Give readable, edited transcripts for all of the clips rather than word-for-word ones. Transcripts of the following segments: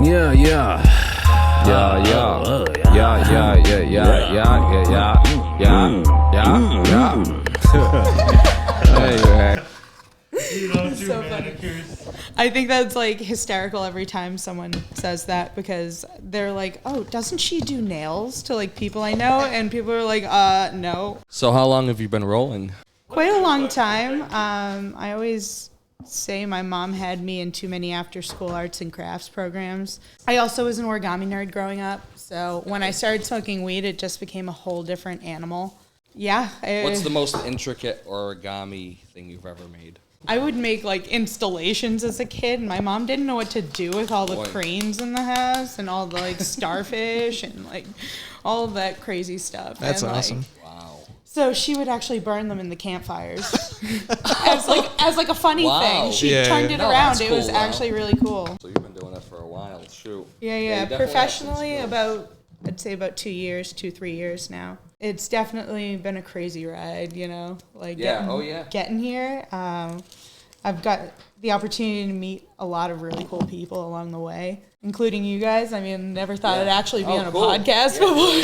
Yeah, yeah. Yeah, yeah. Yeah, yeah, yeah, yeah, yeah, yeah, yeah, yeah. It's so funny. I think that's like hysterical every time someone says that, because they're like, oh, doesn't she do nails to like people I know? And people are like, no. So how long have you been rolling? Quite a long time. I always say my mom had me in too many after-school arts and crafts programs. I also was an origami nerd growing up, so when I started smoking weed, it just became a whole different animal. Yeah. What's the most intricate origami thing you've ever made? I would make like installations as a kid, and my mom didn't know what to do with all the cranes in the house and all the like starfish and like all of that crazy stuff. That's and, awesome. Wow. So she would actually burn them in the campfires as like a funny thing. She turned it around. It was actually really cool. So you've been doing that for a while. Shoot. Yeah. Professionally, I'd say about 2 years, 3 years now. It's definitely been a crazy ride, you know. Like getting here. I've got the opportunity to meet a lot of really cool people along the way, including you guys. I mean, never thought I'd actually be on a podcast before.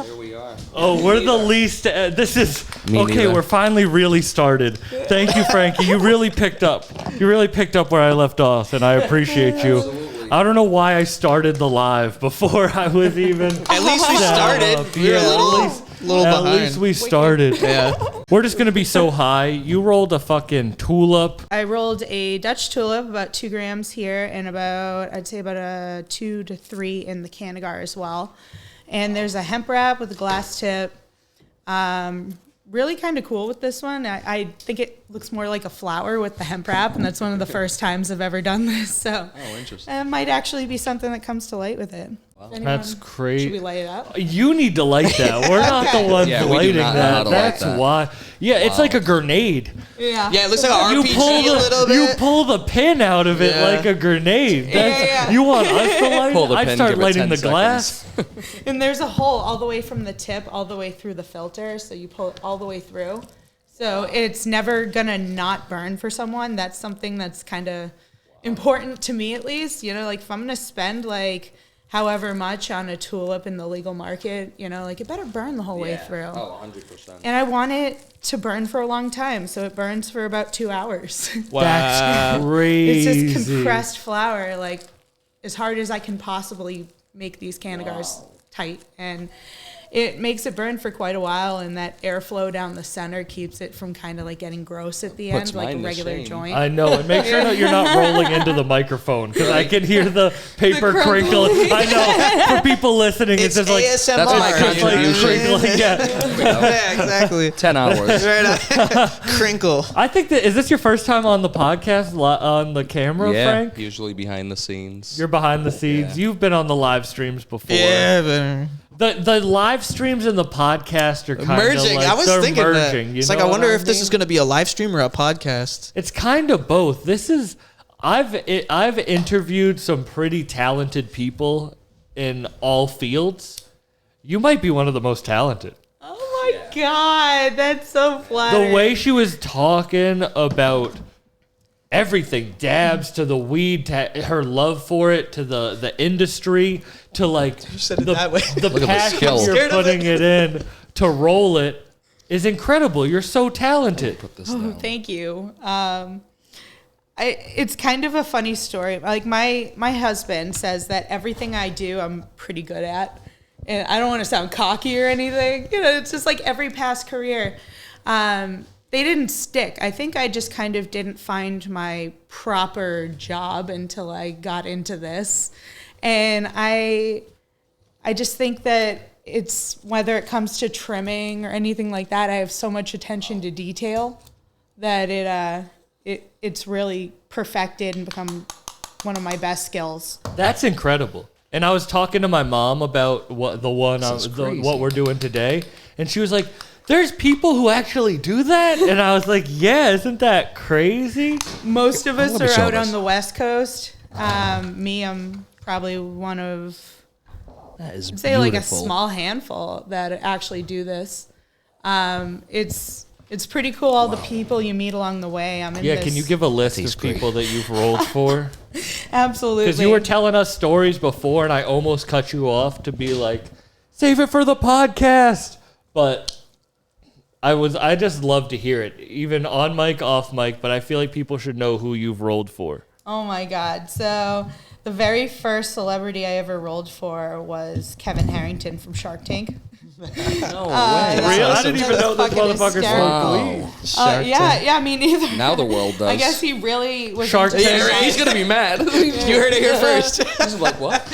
Here we are. Oh, we're the least. This is okay. We're finally really started. Thank you, Frankie. You really picked up. You really picked up where I left off, and I appreciate you. Absolutely. I don't know why I started the live before I was even. At least we started. We were a little behind. At least we started. Yeah. We're just gonna be so high. You rolled a fucking tulip. I rolled a Dutch tulip, about 2 grams here, and I'd say about a 2 to 3 in the Cannagar as well. And there's a hemp wrap with a glass tip. Really kind of cool with this one. I think it looks more like a flower with the hemp wrap, and that's one of the first times I've ever done this. So interesting. it might actually be something that comes to light with it. Wow. That's crazy. Should we light it up? You need to light that. We're not the ones lighting that. That's why. Yeah, it's like a grenade. Yeah. Yeah, it looks like an RPG a little bit. You pull the pin out of it like a grenade. You want us to light it? I'd start lighting the glass. And there's a hole all the way from the tip all the way through the filter, so you pull it all the way through. So it's never gonna not burn for someone. That's something that's kind of important to me, at least. You know, like if I'm gonna spend like however much on a tulip in the legal market, you know, like it better burn the whole way through. Oh, 100%. And I want it to burn for a long time, so it burns for about 2 hours. Wow. That's crazy. It's just compressed flour, like as hard as I can possibly make these Cannagars tight. And it makes it burn for quite a while, and that airflow down the center keeps it from kind of like getting gross at the end, like a regular joint. I know, and make sure that you're not rolling into the microphone, because I can hear the paper crinkle. I know, for people listening, it's just like ASMR. That's my contribution. Like, Yeah, exactly. 10 hours. Crinkle. I think that is this your first time on the podcast on the camera, Frank? Usually behind the scenes. You're behind the scenes. You've been on the live streams before. Yeah, The live streams and the podcast are kind of merging. like, I was thinking merging, that. You It's know like I wonder what if this is going to be a live stream or a podcast. It's kind of both. I've interviewed some pretty talented people in all fields. You might be one of the most talented. Oh my God, that's so flattering. The way she was talking about everything, dabs to the weed, to her love for it, to the industry, to like the passion you're putting it in to roll it is incredible. You're so talented. Put this down. Thank you. It's kind of a funny story. Like my husband says that everything I do, I'm pretty good at. And I don't want to sound cocky or anything. You know, it's just like every past career. They didn't stick. I think I just kind of didn't find my proper job until I got into this. And I just think that it's, whether it comes to trimming or anything like that, I have so much attention to detail that it's really perfected and become one of my best skills. That's incredible. And I was talking to my mom about what we're doing today, and she was like, there's people who actually do that? And I was like, yeah, isn't that crazy? Most of us are out on the West Coast. Me, I'm probably one of, say, like a small handful that actually do this. It's It's pretty cool, all the people you meet along the way. I'm in this. Can you give a list of people that you've rolled for? Absolutely. Because you were telling us stories before, and I almost cut you off to be like, save it for the podcast. But I just love to hear it, even on mic, off mic, but I feel like people should know who you've rolled for. Oh my God. So the very first celebrity I ever rolled for was Kevin Harrington from Shark Tank. No way. Really? I didn't even know this motherfucker smoked weed. Yeah, me neither. Now the world does. I guess he really was. Shark Tank. Yeah, he's going to be mad. You heard it here first. He's like, what?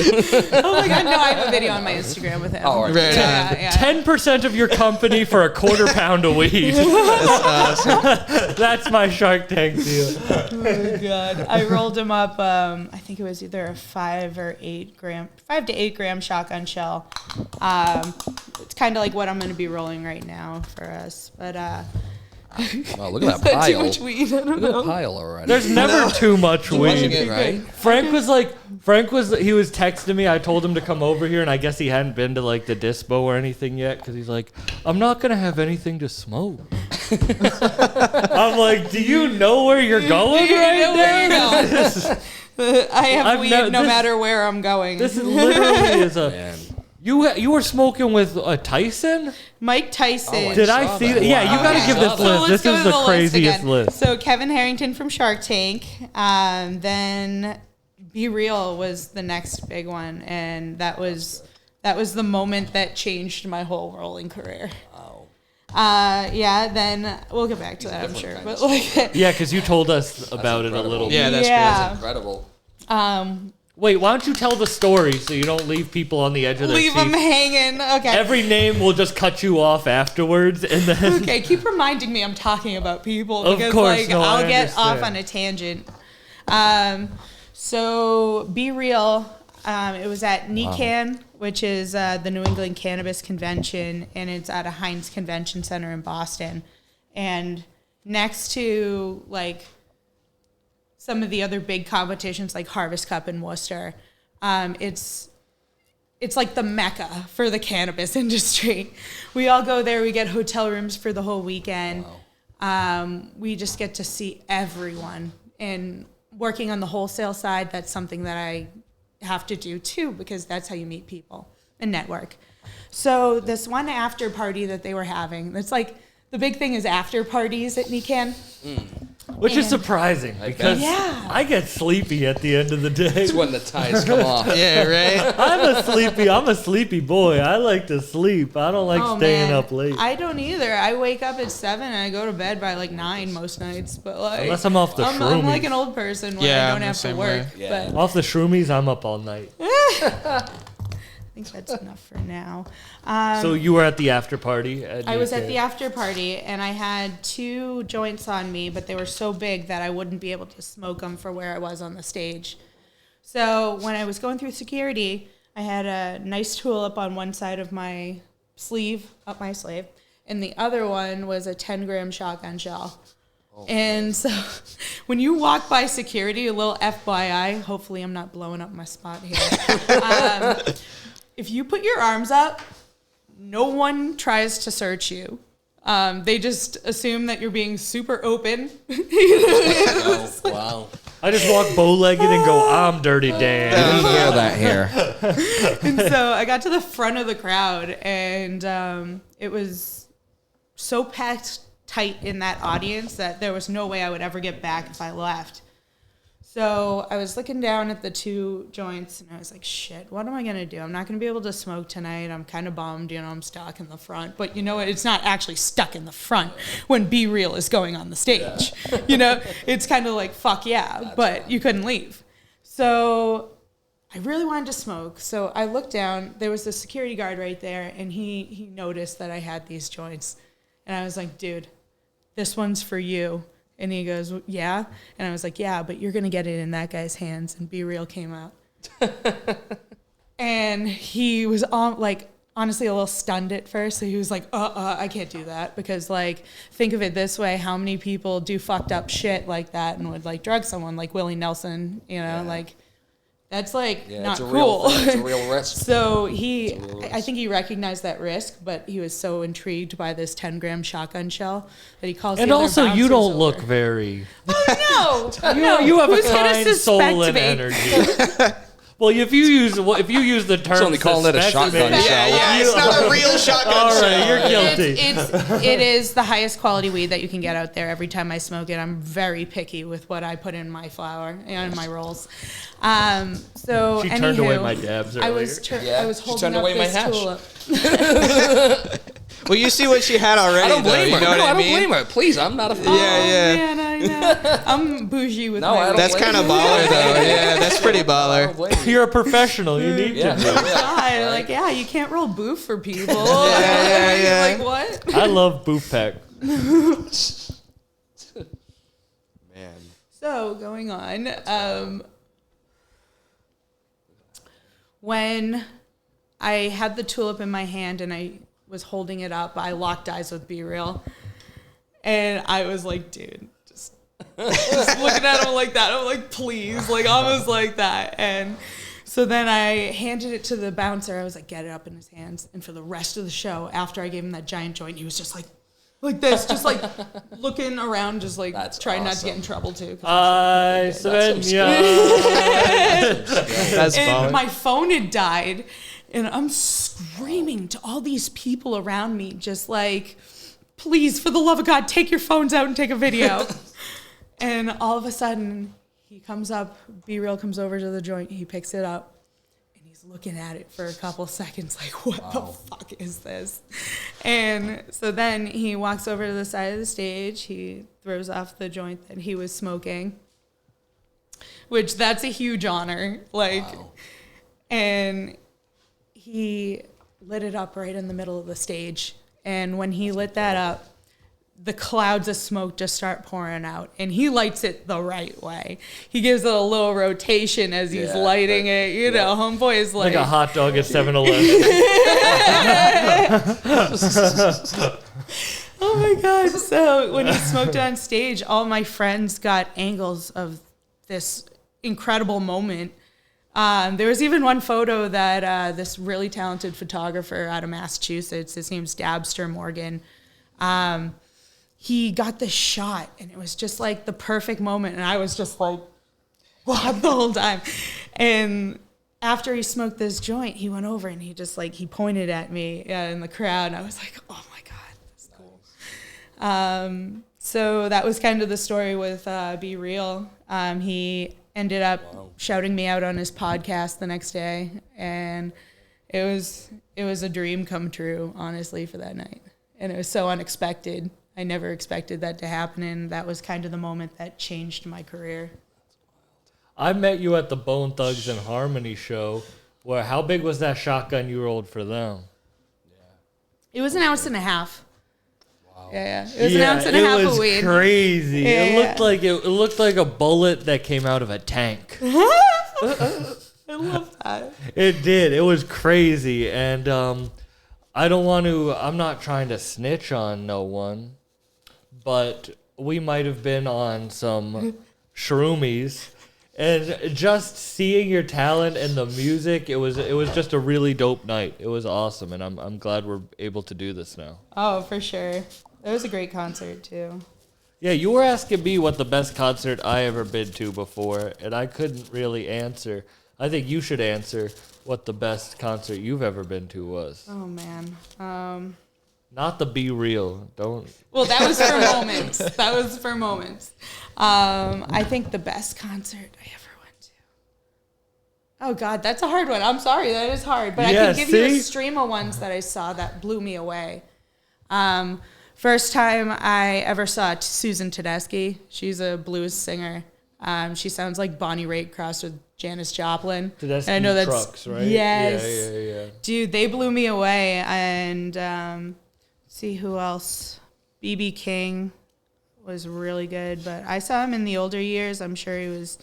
Oh my God, no, I have a video on my Instagram with him. Oh, right. Yeah. 10% of your company for a quarter pound of weed. That's awesome. That's my Shark Tank deal. Oh God. I rolled him up, I think it was either a 5 to 8 gram shotgun shell. It's kind of like what I'm going to be rolling right now for us. But, wow, look at that pile. too much weed? I don't Look at know. the pile already. There's never too much weed. It, right? Frank was texting me. I told him to come over here, and I guess he hadn't been to like the dispo or anything yet because he's like, I'm not going to have anything to smoke. I'm like, do you know where you're going right now? I have weed no matter where I'm going. This is literally is a... Man. You were smoking with Tyson? Mike Tyson. Did I see that? Yeah, you got to give this So list. let's This go is to the craziest again. list. So Kevin Harrington from Shark Tank. Then Be Real was the next big one, and that was the moment that changed my whole rolling career. Then we'll get back to that, I'm sure. But Yeah, because you told us about it a little bit. Yeah, that's yeah. Incredible. Wait, why don't you tell the story so you don't leave people on the edge of their Leave seats? them hanging. Okay. Every name will just cut you off afterwards, and then Okay, keep reminding me I'm talking about people Of because course, no, I'll I get off understand. on a tangent. So Be Real, it was at NECAN, which is the New England Cannabis Convention, and it's at a Heinz Convention Center in Boston. And next to like some of the other big competitions like Harvest Cup in Worcester, it's like the mecca for the cannabis industry. We all go there. We get hotel rooms for the whole weekend. Wow. We just get to see everyone. And working on the wholesale side, that's something that I have to do too, because that's how you meet people and network. So this one after party that they were having, it's like the big thing is after parties at NECAN. which is surprising because I get sleepy at the end of the day. It's when the ties come off. Yeah, right. I'm a sleepy boy. I like to sleep. I don't like staying up late. I don't either. I wake up at 7 and I go to bed by like 9 most nights. But like, Unless I'm off the I'm shroomies. like an old person when I don't have to work. Yeah. But Off the shroomies, I'm up all night. I think that's enough for now. So you were at the after party? I was at the after party, and I had 2 joints on me, but they were so big that I wouldn't be able to smoke them for where I was on the stage. So when I was going through security, I had a nice tulip on one side of my sleeve, up my sleeve, and the other one was a 10-gram shotgun shell. And so when you walk by security, a little FYI, hopefully I'm not blowing up my spot here. If you put your arms up, no one tries to search you. They just assume that you're being super open. Oh, wow. I just walk bow-legged and go, I'm Dirty Dan. You hear that here. And so I got to the front of the crowd, and it was so packed tight in that audience that there was no way I would ever get back if I left. So I was looking down at the 2 joints, and I was like, shit, what am I going to do? I'm not going to be able to smoke tonight. I'm kind of bummed, I'm stuck in the front. But you know what? It's not actually stuck in the front when Be Real is going on the stage. Yeah. It's kind of like, fuck yeah, but you couldn't leave. So I really wanted to smoke. So I looked down. There was the security guard right there, and he noticed that I had these joints. And I was like, dude, this one's for you. And he goes, yeah? And I was like, yeah, but you're going to get it in that guy's hands. And Be Real came out. And he was honestly a little stunned at first. So he was like, I can't do that. Because, think of it this way. How many people do fucked up shit like that and would, drug someone like Willie Nelson, That's like Yeah, not it's a cool. real thing. It's a real risk. So I think he recognized that risk, but he was so intrigued by this 10-gram shotgun shell that he calls. And the other also, you bouncers don't over. look very. Oh no! You have Who's a gonna kind soul suspect and me? energy. Well, if you use the term, It's only calling it a suspect shotgun me- shell. Yeah, it's not a real shotgun All right, shell. you're guilty. It is the highest quality weed that you can get out there. Every time I smoke it, I'm very picky with what I put in my flower and my rolls. So She turned away my dabs earlier. I was holding turned up away my this hash. tulip. Well, you see what she had already. I don't blame though, her. You know what I I don't mean? blame her. Please, I'm not a fan. Yeah. Man, I know. I'm bougie with No, my I don't weed. That's kind of baller, though. Yeah, that's pretty baller. You're a professional. You need Yeah. to. God, like, yeah, you can't roll boof for people. Yeah. Like, what? I love Boof Pack. Man. So, going on. When I had the tulip in my hand and I was holding it up, I locked eyes with Be Real. And I was like, dude, just looking at him like that. I'm like, please, like almost like that. And so then I handed it to the bouncer. I was like, get it up in his hands. And for the rest of the show, after I gave him that giant joint, he was just like this, just like looking around, just like That's trying not to awesome. get in trouble too. I Sven, That's And baller. my phone had died, and I'm screaming to all these people around me, just like, please, for the love of God, take your phones out and take a video. And all of a sudden, he comes up, Be Real comes over to the joint, he picks it up, and he's looking at it for a couple seconds, like, what the fuck is this? And so then he walks over to the side of the stage, he throws off the joint that he was smoking, which that's a huge honor, like, and he lit it up right in the middle of the stage. And when he lit that up, the clouds of smoke just start pouring out. And he lights it the right way. He gives it a little rotation as he's lighting it. You know, homeboy is like a hot dog at 7-Eleven. Oh my God. So when he smoked on stage, all my friends got angles of this incredible moment. There was even one photo that this really talented photographer out of Massachusetts, his name's Dabster Morgan, he got this shot, and it was just like the perfect moment, and I was just like, what, the whole time. And after he smoked this joint, he went over and he just like, he pointed at me in the crowd, and I was like, oh my God, that's cool. So that was kind of the story with Be Real. He ended up shouting me out on his podcast the next day, and it was a dream come true, honestly, for that night. And it was so unexpected. I never expected that to happen, and that was kind of the moment that changed my career. I met you at the Bone Thugs and Harmony show. Where how big was that shotgun you rolled for them? It was an ounce and a half. Wow. Yeah. It was an ounce and a half of weed. Crazy. Yeah, It looked like a bullet that came out of a tank. I love that. It did. It was crazy, and I'm not trying to snitch on no one, but we might have been on some shroomies, and just seeing your talent and the music, it was just a really dope night. It was awesome, and I'm glad we're able to do this now. Oh, for sure. It was a great concert, too. Yeah, you were asking me what the best concert I ever been to before, and I couldn't really answer. I think you should answer what the best concert you've ever been to was. Oh, man. Not the Be Real. Don't. Well, that was for moments. That was for moments. I think the best concert I ever went to. Oh, God, that's a hard one. I'm sorry. That is hard. But Yeah, I can give you a see? stream of ones that I saw that blew me away. First time I ever saw Susan Tedeschi. She's a blues singer. She sounds like Bonnie Raitt crossed with Janis Joplin. Tedeschi And I know that's Trucks, right? Yes. Yeah. Dude, they blew me away. And see who else. B.B. King was really good, but I saw him in the older years. I'm sure he was,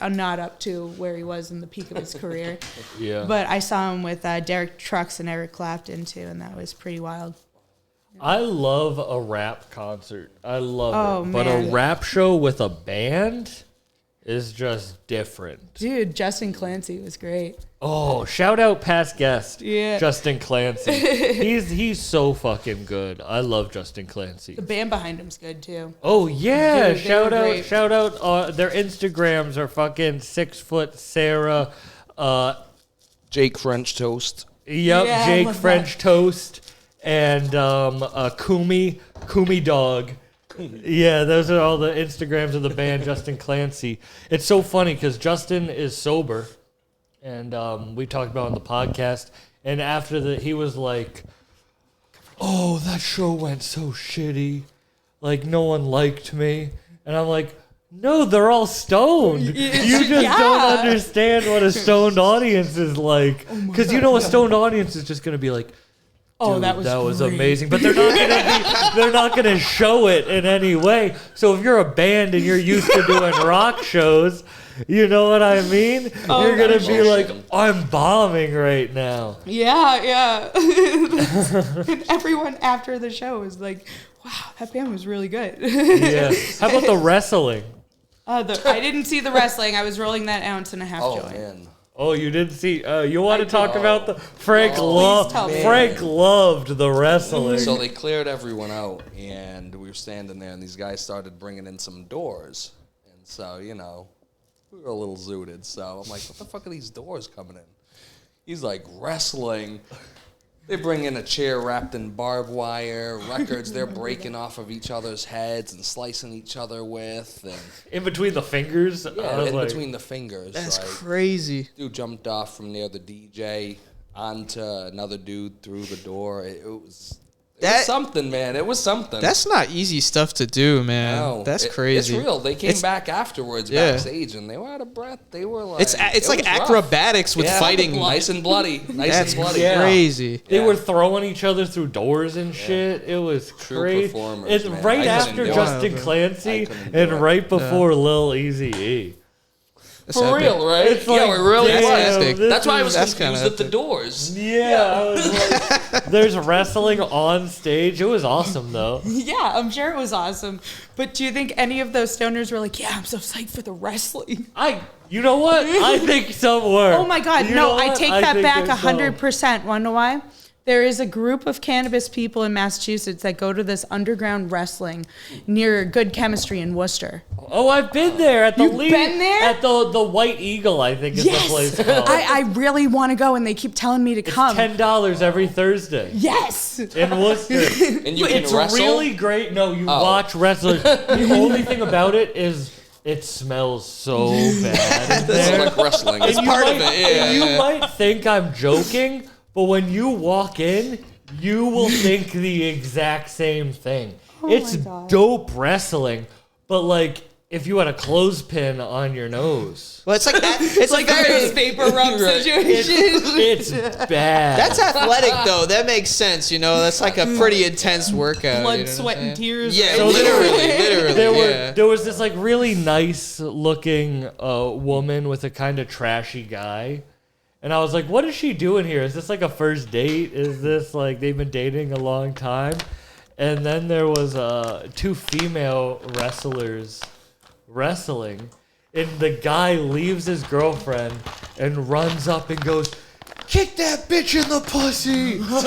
not up to where he was in the peak of his career. Yeah. But I saw him with Derek Trucks and Eric Clapton too, and that was pretty wild. I love a rap concert. I love Oh, it. But man. a rap show with a band is just different. Dude, Justin Clancy was great. Oh, shout out past guest, Yeah. Justin Clancy. he's so fucking good. I love Justin Clancy. The band behind him's good too. Oh yeah, Dude, they were great. shout out. Their Instagrams are fucking 6 foot Sarah. Jake French Toast. Yep, Yeah, I Jake love French Toast and Kumi Dog. Yeah, those are all the Instagrams of the band Justin Clancy. It's so funny because Justin is sober, and we talked about it on the podcast. And after he was like, "Oh, that show went so shitty. Like no one liked me." And I'm like, "No, they're all stoned. You just don't understand what a stoned audience is like. Because you know a stoned audience is just gonna be like." Oh, Dude, that was great. amazing, but they're not gonna show it in any way. So if you're a band and you're used to doing rock shows, you know what I mean? You're gonna be like, I'm bombing right now. Yeah. And everyone after the show was like, wow, that band was really good. Yeah. How about the wrestling? I didn't see the wrestling. I was rolling that ounce and a half joint. Man. Oh, you didn't see? You want to talk about the Please tell me. Frank loved the wrestling. So they cleared everyone out, and we were standing there, and these guys started bringing in some doors. And so, we were a little zooted. So I'm like, what the fuck are these doors coming in? He's like, wrestling. They bring in a chair wrapped in barbed wire, records they're breaking off of each other's heads and slicing each other with. And In between the fingers? yeah, in between the fingers. That's like, crazy. Dude jumped off from near the DJ onto another dude through the door. It was something, man. It was something. That's not easy stuff to do, man. No, That's crazy. It's real. They came back afterwards backstage, and they were out of breath. They were like, It's like acrobatics with fighting. nice and bloody. That's Yeah. crazy. They were throwing each other through doors and shit. It was True crazy. performers, It's man. right I couldn't after do it. Justin I Clancy couldn't do and it. right before Lil Eazy-E. That's For epic. real, right? It's like, it really damn, was. epic. this That's why I was That's confused kinda at the epic. doors. Yeah, I was like, there's wrestling on stage. It was awesome though. Yeah, I'm sure it was awesome. But do you think any of those stoners were like, yeah, I'm so psyched for the wrestling? You know what? I think some were. Oh my God, You no, know I what? take I that think back there's some. 100%. Want to know why? There is a group of cannabis people in Massachusetts that go to this underground wrestling near Good Chemistry in Worcester. Oh, I've been there at the You've been there? at the White Eagle, I think is the place called. I really want to go, and they keep telling me to It's come. $10 every Thursday Yes. in Worcester. And you can It's wrestle. really great. No, you watch wrestlers. The only thing about it is it smells so bad in This is there. like wrestling. And It's you part might- of it. Yeah, and you yeah. might think I'm joking, but when you walk in, you will think the exact same thing. It's my God. dope wrestling, but like if you had a clothespin on your nose. Well, it's like that. It's like There's vapor rub Right. situation. It's bad. That's athletic though. That makes sense. That's like a pretty intense workout. Blood, you know what sweat, I'm and saying? tears. Yeah, So literally. There was this like really nice looking woman with a kind of trashy guy. And I was like, what is she doing here? Is this like a first date? Is this like they've been dating a long time? And then there was 2 female wrestlers wrestling. And the guy leaves his girlfriend and runs up and goes, kick that bitch in the pussy! Fuck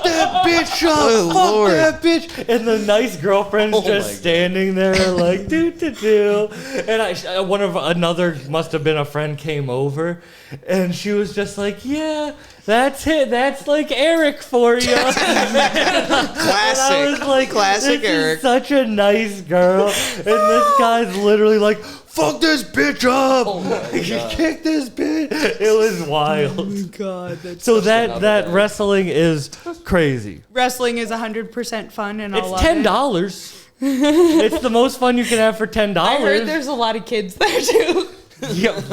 that bitch up! Oh, Fuck Lord. that bitch! And the nice girlfriend's Oh my just standing there like doo doo doo. And another must have been a friend came over, and she was just like, yeah, that's it. That's like Eric for you. And I was like, Classic this Eric. is such a nice girl, and this guy's literally like, fuck this bitch up! Oh my God. Kick this bitch! It was wild. God, that's So that wrestling is crazy. wrestling is 100% fun, and It's I'll love $10. It's the most fun you can have for $10. I heard there's a lot of kids there too. Yep.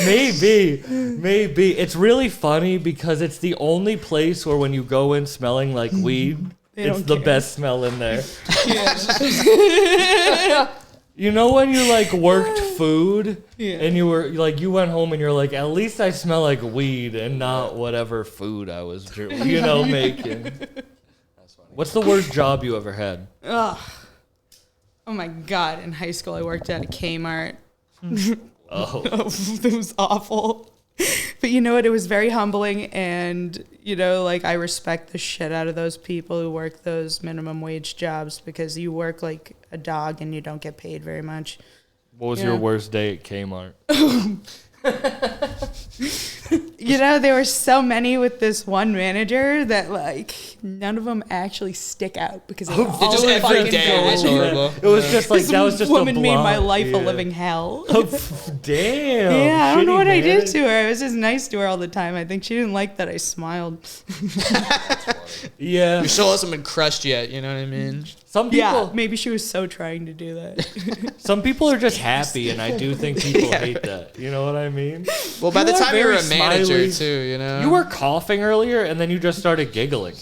Maybe. It's really funny because it's the only place where when you go in smelling like weed, it's don't the care. best smell in there. You know when you like worked food and you were like you went home and you're like, at least I smell like weed and not whatever food I was making. What's the worst job you ever had? Ugh. Oh my God. In high school, I worked at a Kmart. Oh. It was awful. But you know what? It was very humbling. And, like, I respect the shit out of those people who work those minimum wage jobs because you work like a dog and you don't get paid very much. What was your worst day at Kmart? There were so many with this one manager that, like, none of them actually stick out because they were all Just every fucking day was bad. horrible. It was just like, This that was just woman a made my block. life a Yeah. living hell. Damn. Yeah, I don't know shitty what I did manager. to her. I was just nice to her all the time. I think she didn't like that I smiled. Yeah. Your soul hasn't been crushed yet. You know what I mean? Some people, Yeah, maybe she was so trying to do that. some people are just happy, and I do think people hate that. You know what I mean? Well, by the You are time you were a very manager smiley. too, you know. You were coughing earlier, and then you just started giggling.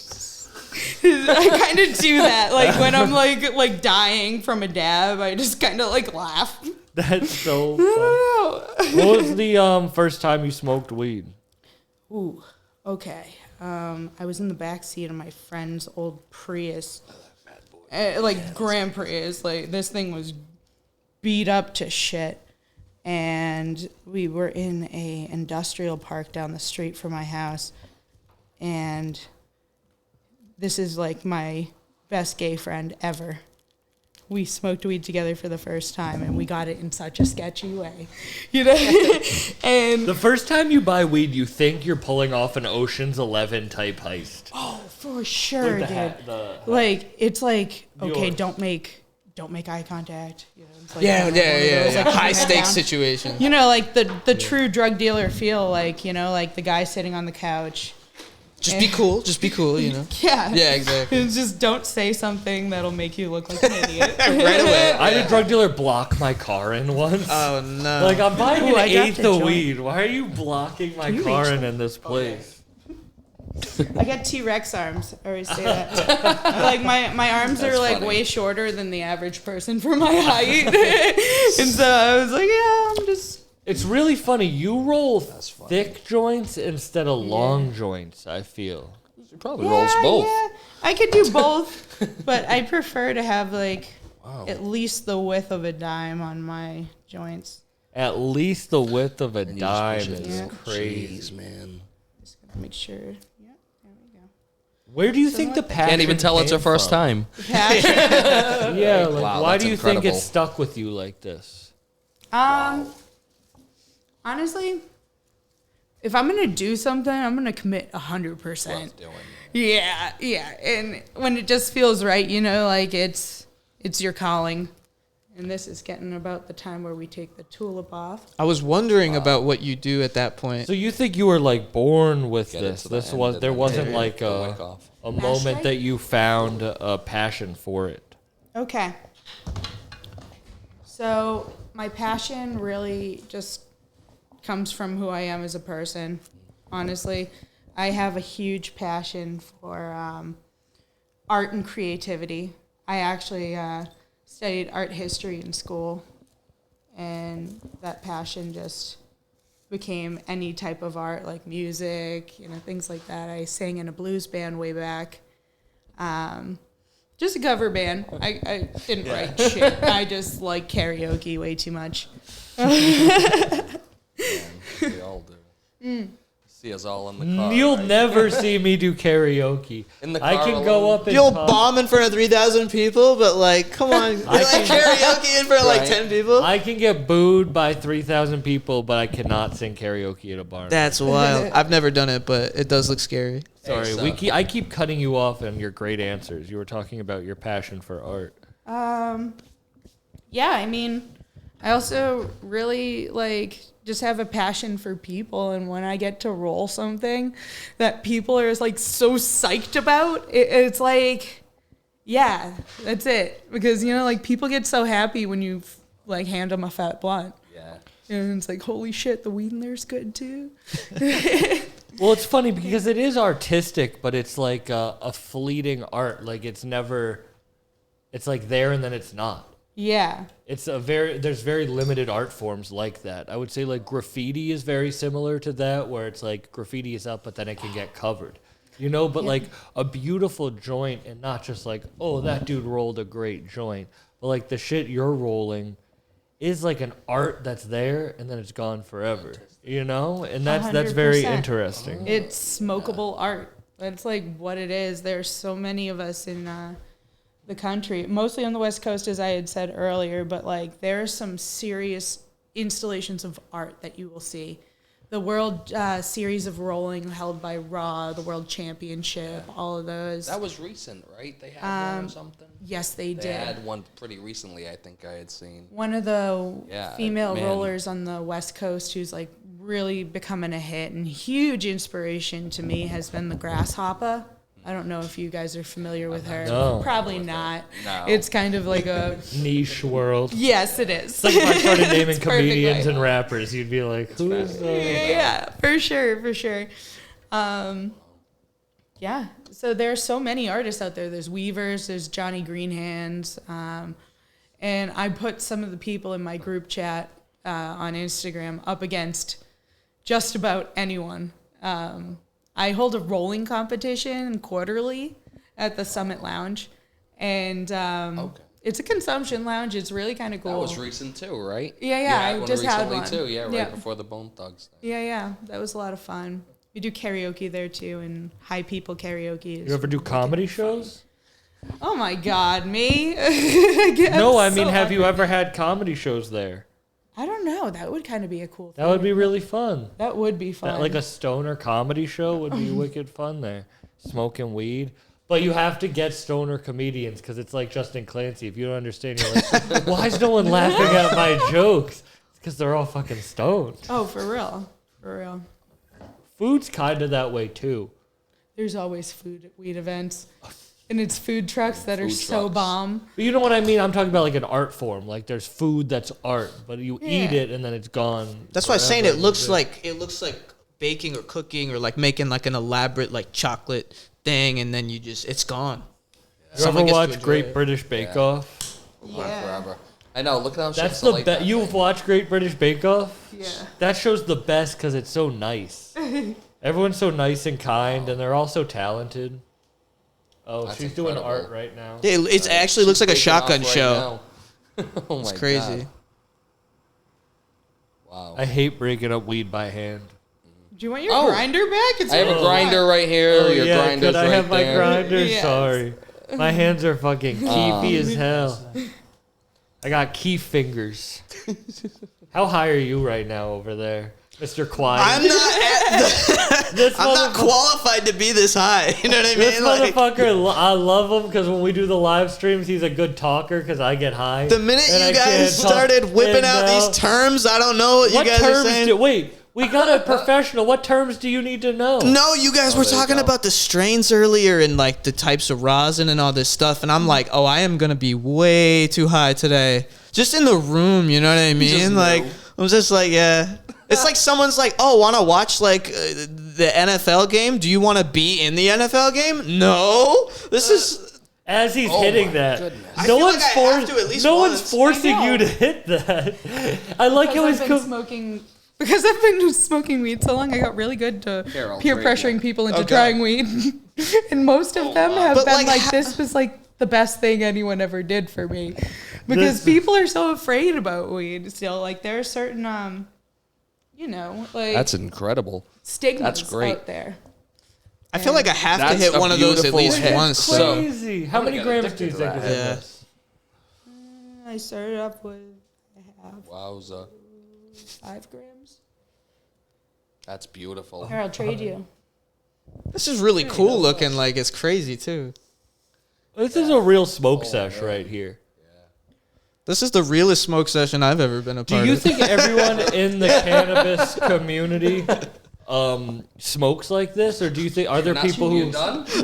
I kind of do that. Like when I'm like dying from a dab, I just kind of like laugh. That's so I funny. don't know. What was the first time you smoked weed? Ooh, okay. I was in the back seat of my friend's old Prius, like Grand Prius. Like this thing was beat up to shit, and we were in a industrial park down the street from my house, and this is like my best gay friend ever. We smoked weed together for the first time, and we got it in such a sketchy way, and The first time you buy weed, you think you're pulling off an Ocean's 11 type heist. oh, for sure, Like dude. Like it's like okay, Yours. don't make eye contact. It's like Yeah, one of those, like, High keep your head stakes down. situation. Like the true drug dealer feel, like like the guy sitting on the couch. Just be cool. Just be cool. You know. Yeah. Yeah, exactly. And just don't say something that'll make you look like an idiot. Right away. I had a drug dealer block my car in once. Oh no. Like, I'm buying Ooh, an I dropped eighth a of joint. weed. Why are you blocking my you car reach in this place? I got T-Rex arms. I always say that. Like my arms are like funny. way shorter than the average person for my height. And so I was like, yeah, I'm just. It's really funny. You roll funny. thick joints instead of long joints, I feel. She probably rolls both. Yeah, I could do both, but I prefer to have like at least the width of a dime on my joints. At least the width of a And you just dime push it. is Yeah. crazy. Jeez, man. Just gonna make sure. Yeah, there we go. Where do you think the what- passion Can't even tell it's her came first from? time. Passion. Yeah, like, Wow, why that's do you incredible. think it stuck with you like this? Honestly, if I'm gonna do something, I'm gonna commit 100%. Yeah, and when it just feels right, like it's your calling. And this is getting about the time where we take the tulip off. I was wondering about what you do at that point. So you think you were like born with Get it this? to the This end was and there then wasn't take like the wick off. a Mash moment right? that you found a passion for it. Okay. So my passion really just comes from who I am as a person. Honestly, I have a huge passion for art and creativity. I actually studied art history in school, and that passion just became any type of art, like music, things like that. I sang in a blues band way back. Just a cover band. I didn't write shit. I just like karaoke way too much. We all do. See us all in the car. You'll right? never see me do karaoke. In the I car can go alone. up and You'll talk. bomb in front of 3,000 people, but like, come on, you like karaoke in front of like Right. 10 people. I can get booed by 3,000 people, but I cannot sing karaoke at a bar. That's wild. I've never done it, but it does look scary. Sorry, so- I keep cutting you off on your great answers. You were talking about your passion for art. Yeah, I mean, I also really just have a passion for people, and when I get to roll something that people are like so psyched about, it's like, yeah, that's it. Because people get so happy when you hand them a fat blunt, Yeah. and it's like, holy shit, the weed in there's good too. Well, it's funny because it is artistic, but it's like a fleeting art. Like it's like there and then it's not. Yeah. There's very limited art forms like that. I would say like graffiti is very similar to that, where it's like graffiti is up, but then it can get covered. But like a beautiful joint, and not just like, oh, that dude rolled a great joint, but but like the shit you're rolling is like an art that's there and then it's gone forever, you know? And that's very 100%. interesting. It's smokable art. That's like what it is. There's so many of us in the country, mostly on the West Coast, as I had said earlier, but like there are some serious installations of art that you will see. The World Series of Rolling held by Raw, the World Championship, all of those. That was recent, right? They had one or something? Yes, they did. They had one pretty recently, I think I had seen. One of the female rollers on the West Coast who's like really becoming a hit and huge inspiration to me has been the Grasshopper. I don't know if you guys are familiar with her. No. Probably not. No. It's kind of like a... Niche world. Yes, it is. It's like if I started naming It's comedians perfect, and rappers, you'd be like, who's yeah, for sure. Yeah, so there's so many artists out there. There's Weavers, there's Johnny Greenhands, and I put some of the people in my group chat on Instagram up against just about anyone. I hold a rolling competition quarterly at the Summit Lounge, and it's a consumption lounge. It's really kind of cool. That was recent too, right? Yeah, I one just had recently one. too. Yeah, right Yeah. before the Bone Thugs thing. Yeah, that was a lot of fun. We do karaoke there too, and high people karaoke. Is You ever do comedy shows? Oh my God, me? No, I mean, have you ever had comedy shows there? I don't know. That would kind of be a cool thing. That would be really fun. That would be fun. Like a stoner comedy show would be wicked fun there. Smoking weed. But you have to get stoner comedians because it's like Justin Clancy. If you don't understand, you're like, why is no one laughing at my jokes? It's because they're all fucking stoned. Oh, for real. For real. Food's kind of that way too. There's always food at weed events. And it's food trucks that are so trucks. bomb. But you know what I mean? I'm talking about like an art form. Like there's food that's art, but you eat it and then it's gone. That's why I'm saying it looks like baking or cooking or like making like an elaborate like chocolate thing, and then it's gone. You ever watch Great British Bake Off? Forever. I know. Look at how That's the best. You've watched Great British Bake Off? Yeah. That show's the best because it's so nice. Everyone's so nice and kind, and they're all so talented. Oh, That's she's incredible. doing art right now. Yeah, it actually looks like a shotgun show. Oh It's my crazy. God. Wow. I hate breaking up weed by hand. Do you want your grinder back? It's I have a really grinder fun. right here. Your grinder's could I right have my there. grinder? Yes. Sorry. My hands are fucking keefy as hell. I got key fingers. How high are you right now over there, Mr. Quiet? I'm not qualified to be this high. You know what I mean? This motherfucker, I love him because when we do the live streams, he's a good talker because I get high. The minute and you I guys can't talk. started whipping And out now- these terms, I don't know what you guys are terms saying. wait, we got a professional. What terms do you need to know? No, you guys were there you talking go. about the strains earlier and like the types of rosin and all this stuff, and I'm like, oh, I am gonna be way too high today. Just in the room, you know what I mean? Like, I'm just like, yeah. It's like someone's like, oh, want to watch like the NFL game? Do you want to be in the NFL game? No. This is. As he's hitting that, goodness. I feel like I have to at least no once. one's forcing I know. you to hit that. I like how he's Because I've been smoking weed so long, I got really good to Here, I'll peer trade pressuring you. people into Okay. trying weed. And most of them have But, been like, like, this was like the best thing anyone ever did for me. Because people are so afraid about weed still. Like there are certain, like That's incredible. stigmas that's great. out there. I feel like I have to That's hit a one of those at beautiful least hit. once. So crazy. How many get grams do you addicted to think is that. in Yeah. this? I started up with Wowza. 5 grams. That's beautiful. Here, I'll trade you. this is really cool looking. Like it's crazy too. This is a real smoke sesh right here. This is the realest smoke session I've ever been a part Do you of. think everyone in the cannabis community smokes like this, or do you think are there people who done? He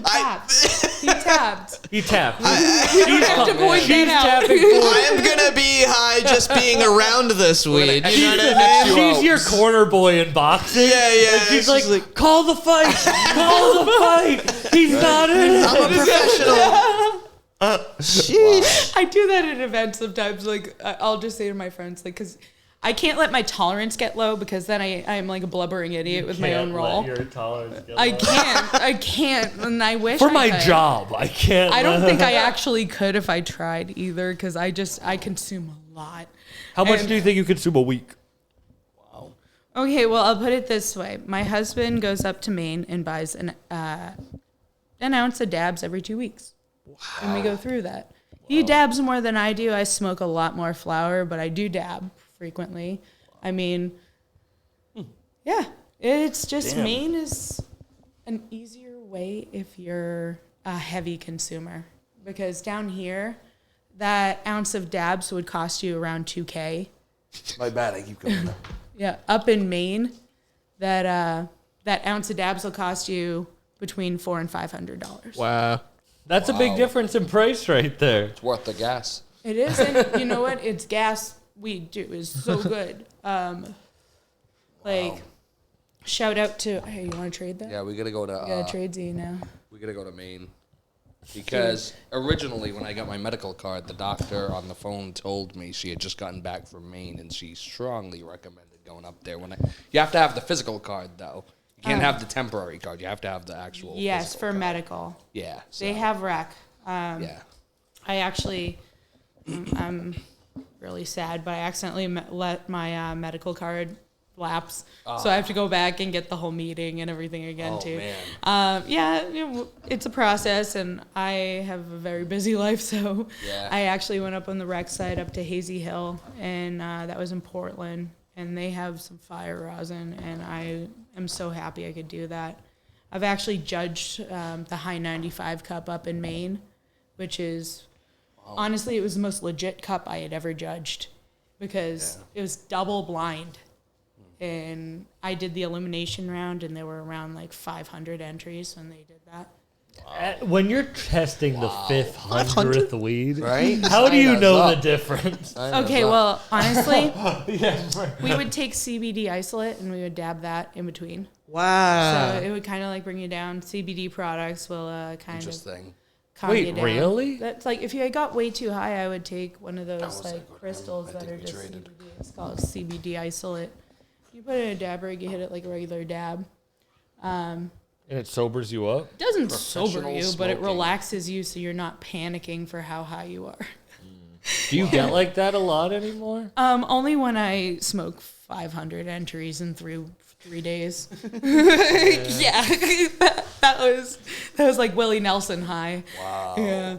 tapped. he tapped? have to point She's that out. tapping forward. I am gonna be high just being around this weed. You know what I mean? She's your corner boy in boxing. Yeah, yeah. And she's She's like, call the fight, call the fight. He's not in it. I'm a professional. Sheesh. I do that at events sometimes. Like, I'll just say to my friends, like, because I can't let my tolerance get low because then I'm like a blubbering idiot with my own roll. Your tolerance get low. I can't, and I wish For I my could. job, I can't. I don't think I actually could if I tried either, because I consume a lot. How much do you think you consume a week? Okay, well, I'll put it this way. My husband goes up to Maine and buys an ounce of dabs every 2 weeks. Wow. And we go through that. He dabs more than I do. I smoke a lot more flower, but I do dab frequently. I mean, yeah, it's just Maine is an easier way if you're a heavy consumer. Because down here, that ounce of dabs would cost you around $2,000. My bad, I keep going up. Yeah, up in Maine, that ounce of dabs will cost you between $400 and $500. Wow. That's a big difference in price right there. It's worth the gas. It is, and you know what? It's gas weed too. Is so good. Shout out to. Hey, you want to trade that? Yeah, we gotta go to. We gotta trade Z now. We gotta go to Maine. Because originally, when I got my medical card, the doctor on the phone told me she had just gotten back from Maine, and she strongly recommended going up there. You have to have the physical card, though. You can't have the temporary card. You have to have the actual. Yes, for card. medical. Yeah, so. They have rec. Yeah. I actually, I'm really sad, but I accidentally let my medical card lapse, so I have to go back and get the whole meeting and everything again too. Man. Yeah, it's a process, and I have a very busy life, so I actually went up on the rec side up to Hazy Hill, and that was in Portland, and they have some fire rosin, and I am so happy I could do that. I've actually judged the High 95 cup up in Maine, which is honestly, it was the most legit cup I had ever judged because it was double blind. And I did the elimination round, and there were around like 500 entries when they did that. When you're testing the 500th weed, right? How do you know the difference? Okay, well, honestly, we would take CBD isolate, and we would dab that in between. Wow. So it would kind of like bring you down. CBD products will kind of calm Wait, you down. really? That's like if you got way too high, I would take one of those crystals that are just CBD. It's called CBD isolate. You put it in a dab rig, you hit it like a regular dab. And it sobers you up? It doesn't sober you, but it relaxes you so you're not panicking for how high you are. Do you get like that a lot anymore? Only when I smoke 500 entries in three days. Yeah, that was like Willie Nelson high. Wow. Yeah.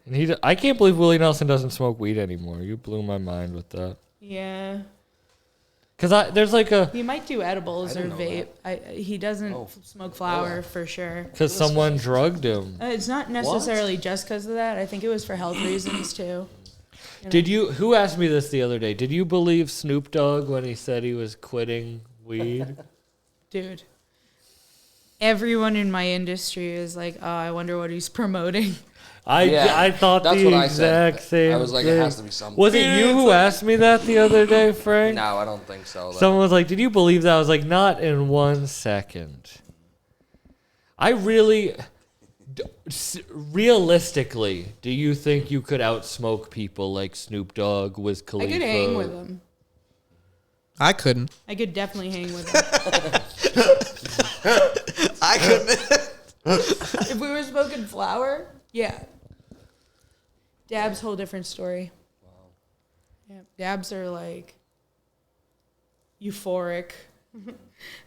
And I can't believe Willie Nelson doesn't smoke weed anymore. You blew my mind with that. Yeah. Because there's like a... He might do edibles or vape. He doesn't smoke flower for sure. Because someone drugged him. It's not necessarily just because of that. I think it was for health reasons too. Who asked me this the other day? Did you believe Snoop Dogg when he said he was quitting weed? Dude. Everyone in my industry is like, oh, I wonder what he's promoting. I thought that's the what exact same I was like, thing. it has to be something. Was it you who asked me that the other day, Frank? No, I don't think so. Someone was like, did you believe that? I was like, not in 1 second. I really... Realistically, do you think you could outsmoke people like Snoop Dogg, Wiz Khalifa? I could hang with him. I couldn't. I could definitely hang with him. I couldn't. If we were smoking flower, yeah. Dabs, whole different story. Wow. Yeah, dabs are like euphoric.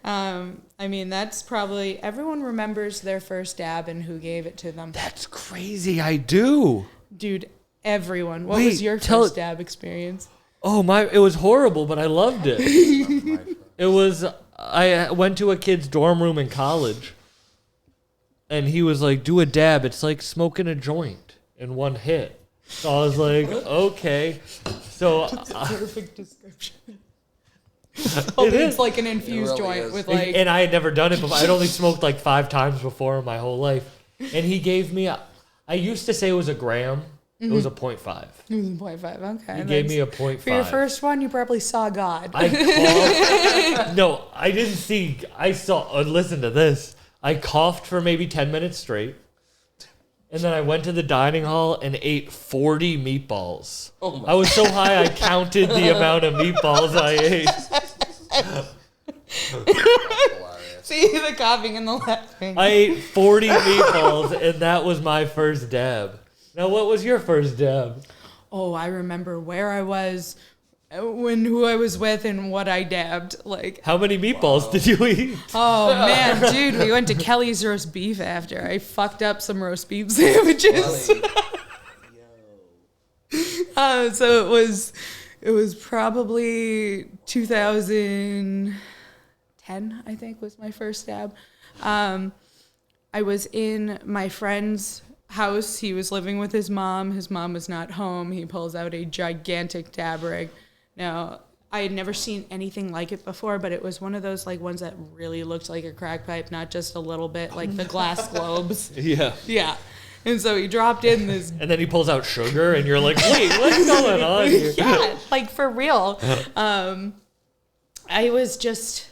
I mean, that's probably everyone remembers their first dab and who gave it to them. That's crazy. I do. Dude, everyone. What was your first dab experience? Oh my! It was horrible, but I loved it. It was. I went to a kid's dorm room in college, and he was like, "Do a dab. It's like smoking a joint in one hit." So I was like, "Okay." So that's a perfect description. It's like an infused joint with like. And I had never done it before. I'd only smoked like 5 times before in my whole life, and he gave me. I used to say it was a gram. It was a 0.5. It was a 0.5. Okay. You gave me a 0.5. For your first one, you probably saw God. No, I didn't see. I saw. Listen to this. I coughed for maybe 10 minutes straight, And then I went to the dining hall and ate 40 meatballs. Oh my I was so high I counted the amount of meatballs I ate. See the coughing and the laughing. I ate 40 meatballs, and that was my first dab. Now, what was your first dab? Oh, I remember where I was, who I was with, and what I dabbed. Like, How many meatballs did you eat? oh man, dude, we went to Kelly's roast beef after. I fucked up some roast beef sandwiches. So it was probably 2010, I think, was my first dab. I was in my friend's house. He was living with his mom. His mom was not home. He pulls out a gigantic dab rig. Now, I had never seen anything like it before, but it was one of those like ones that really looked like a crack pipe, not just a little bit, like the glass globes. Yeah. Yeah. And so he dropped in this. And then he pulls out sugar, and you're like, wait, what's going on here? Yeah, like for real. I was just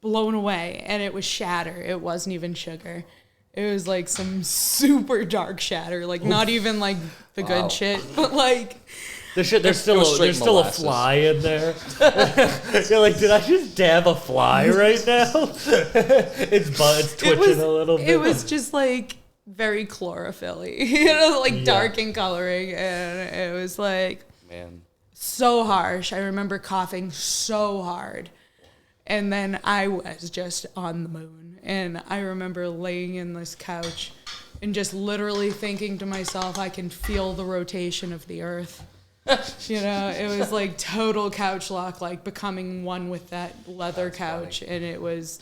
blown away, and it was shatter. It wasn't even sugar. It was like some super dark shatter, like not even like the good shit, but like There's still a fly in there. You're like, did I just dab a fly right now? It's twitching a little bit. It was just like very chlorophyll-y, like dark in coloring, and it was like so harsh. I remember coughing so hard. And then I was just on the moon. And I remember laying in this couch and just literally thinking to myself, I can feel the rotation of the earth. It was like total couch lock, like becoming one with that leather couch. Funny. And it was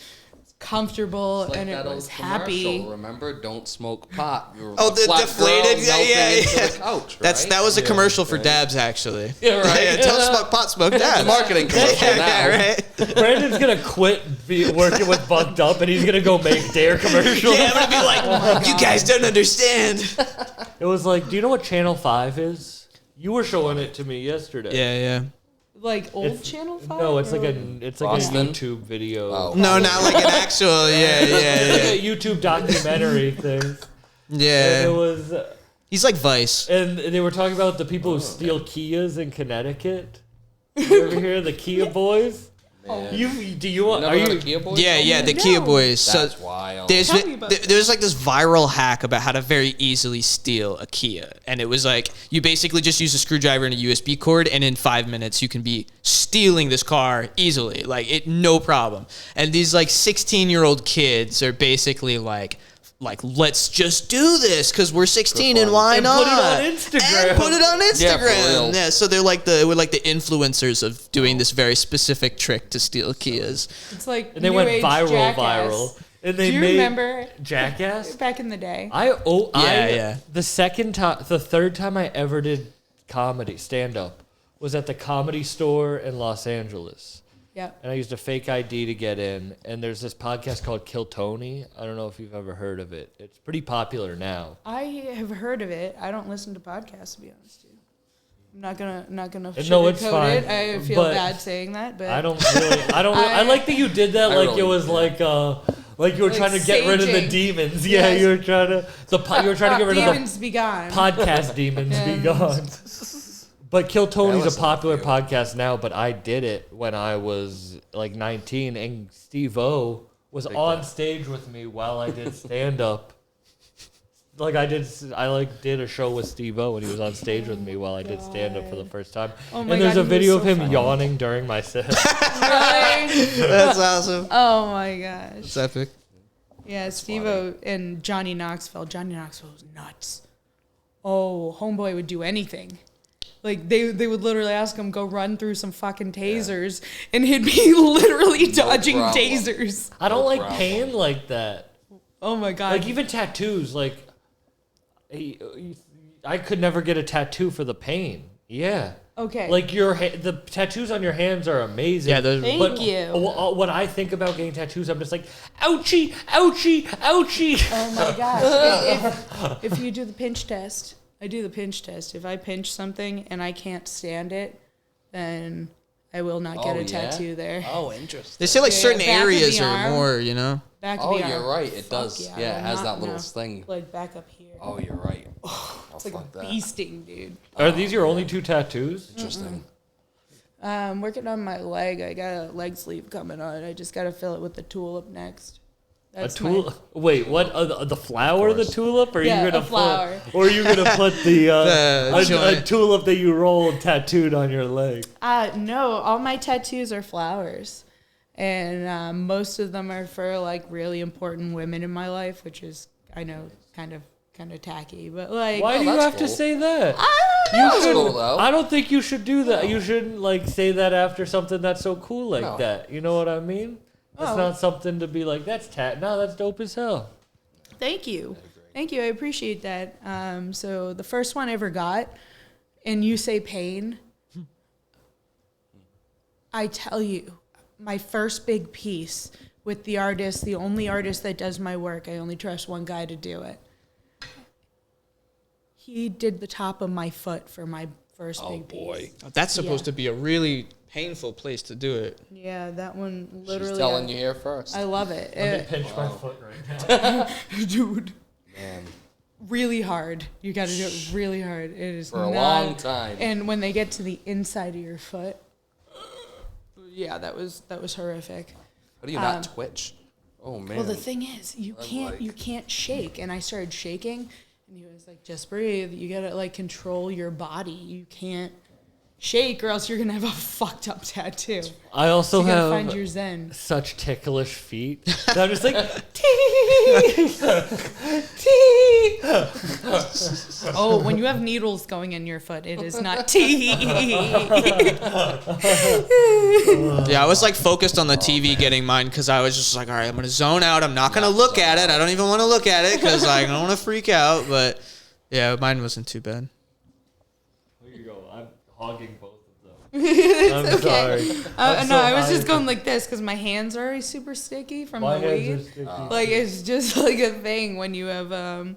comfortable and it was happy. Remember, don't smoke pot. The deflated, the couch, right? That was a commercial for dabs, actually. Yeah, right. Don't smoke pot, smoke dabs. Marketing commercial now. Right. Brandon's gonna quit working with Bucked Up, and he's gonna go make Dare commercials. Yeah, I'm gonna be like, you guys don't understand. It was like, do you know what Channel 5 is? You were showing it to me yesterday. Yeah. Like old Channel 5? No, it's like a YouTube video. Oh. No, not like an actual. Yeah. Like a YouTube documentary thing. Yeah. And it was. He's like Vice. And they were talking about the people who steal Kias in Connecticut. You ever hear the Kia boys? Are you? The Kia boys? Yeah, the Kia boys. That's So wild. there's like this viral hack about how to very easily steal a Kia, and it was like you basically just use a screwdriver and a USB cord, and in 5 minutes you can be stealing this car easily, no problem. And these like 16-year-old kids are basically like let's just do this because we're 16 and why not? Put it on Instagram. Yeah, so they're like the influencers of doing this very specific trick to steal Kias. It's like And they went viral. Jackass. And they Do you made remember Jackass? back in the day? The third time I ever did comedy stand-up was at the Comedy Store in Los Angeles. Yeah. And I used a fake ID to get in. And there's this podcast called Kill Tony. I don't know if you've ever heard of it. It's pretty popular now. I have heard of it. I don't listen to podcasts, to be honest with you. I'm not gonna No, it's sugarcoat fine. it. I feel But bad saying that, but I like that you did that like it was like you were trying to get rid of the saging. demons. Yeah, Yes. you were trying to get rid of demons be gone. podcast demons be gone. But Kill Tony's a popular podcast now, but I did it when I was like 19, and Steve-O was on stage with me while I did stand-up. I did a show with Steve-O, and he was on stage with me while I did stand-up for the first time. Oh my and there's God, a video of he was him so yawning during my set. Really? That's awesome. Oh my gosh. It's epic. Yeah, Steve-O and Johnny Knoxville. Johnny Knoxville was nuts. Oh, homeboy would do anything. Like, they would literally ask him, go run through some fucking tasers, and he'd be literally dodging tasers. I don't like pain like that. Oh my God. Like, even tattoos, like, I could never get a tattoo for the pain. Yeah. Okay. Like, the tattoos on your hands are amazing. Yeah, Thank you. When I think about getting tattoos, I'm just like, ouchie, ouchie, ouchie. Oh my gosh. if you do the pinch test, I do the pinch test. If I pinch something and I can't stand it, then I will not get a tattoo there. Oh, interesting. They say like certain back of the areas are arm. more, Back Oh, of the you're arm. right. It does. Yeah, it has that little no. thing. Like back up here. Oh, you're right. It's like a bee sting, dude. Are these your only 2 tattoos? Interesting. Working on my leg. I got a leg sleeve coming on. I just got to fill it with the tulip next. That's A tulip? Wait, what? The flower of the tulip? Or are Yeah, you gonna a flower. Or are you gonna put the a joint. tulip that you rolled tattooed on your leg? No, all my tattoos are flowers. And most of them are for like really important women in my life, which is, I know, kind of tacky, but like, Why do you that's have to cool. say that? I don't know. That's cool, though. I don't think you should do that. You shouldn't like say that after something that's so cool like No. that. You know what I mean? That's Oh. not something to be like, that's No, that's dope as hell. Thank you. Thank you. I appreciate that. So the first one I ever got, and you say pain, I tell you, my first big piece with the artist, the only artist that does my work, I only trust one guy to do it. He did the top of my foot for my first big piece. That's supposed to be a really painful place to do it. Yeah, that one literally. She's telling you here first. I love it. Let me pinch my foot right now. Dude. Man. Really hard. You got to do it really hard. It is For a long time. And when they get to the inside of your foot, yeah, that was horrific. How do you not twitch? Oh, man. Well, the thing is, you can't shake. And I started shaking, and he was like, "Just breathe. You gotta like control your body. You can't shake, or else you're gonna have a fucked up tattoo." I also You gotta have find your zen. such ticklish feet. that I'm just like, Tea. Oh, when you have needles going in your foot, it is not tea. Yeah, I was like focused on the TV getting mine because I was just like, all right, I'm gonna zone out. I'm not gonna look at it. I don't even want to look at it because like, I don't want to freak out. But yeah, mine wasn't too bad. Here you go. I'm hogging both of them. I'm sorry. No, I was just going like this because my hands are already super sticky from My the hands are weed. sticky. Like it's just like a thing when you have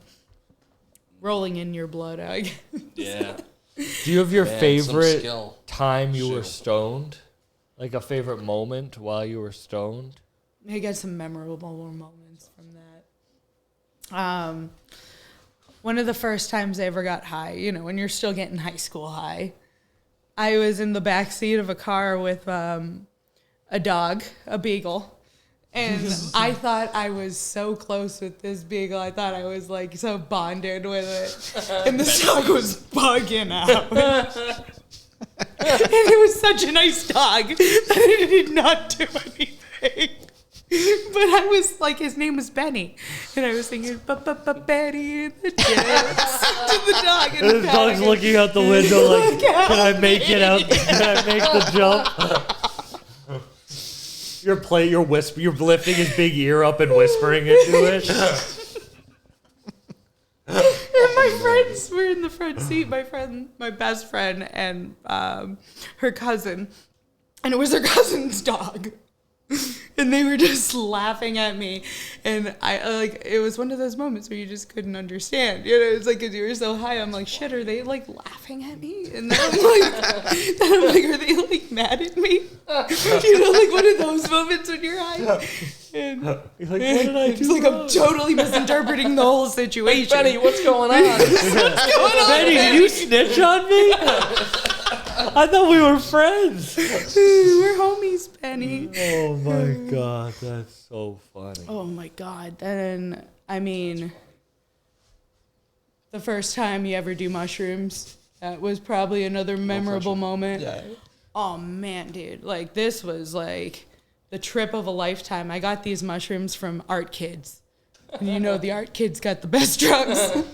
rolling in your blood. I guess. Yeah. Do you have your Man, some favorite skill. time you were Shoot. stoned? Like a favorite moment while you were stoned? I got some memorable moments from that. One of the first times I ever got high, you know, when you're still getting high school high, I was in the back seat of a car with a dog, a beagle. And I thought I was so close with this beagle. I thought I was like so bonded with it. And this dog was bugging out. And it was such a nice dog that it did not do anything. But I was like, his name was Benny. And I was thinking, Benny in the jets. To the dog in the This dog's looking out the window like, can I make it out? Can I make the jump? You're lifting his big ear up and whispering into it. And my friends were in the front seat. My best friend, and her cousin, and it was her cousin's dog. And they were just laughing at me, and I like it was one of those moments where you just couldn't understand. You know, it's like because you were so high. I'm like, shit, are they like laughing at me? And then I'm like, are they like mad at me? You know, like one of those moments when you're high. And You're like, what did I do? it's like I'm totally misinterpreting the whole situation. Benny, what's going on? What's going on, Benny, did you snitch on me? I thought we were friends. We're homies, Benny. Oh my god, that's so funny. Oh my God. Then, I mean, the first time you ever do mushrooms, that was probably another memorable moment. Yeah. Oh man, dude. Like, this was like the trip of a lifetime. I got these mushrooms from Art Kids. And you know, the Art Kids got the best drugs.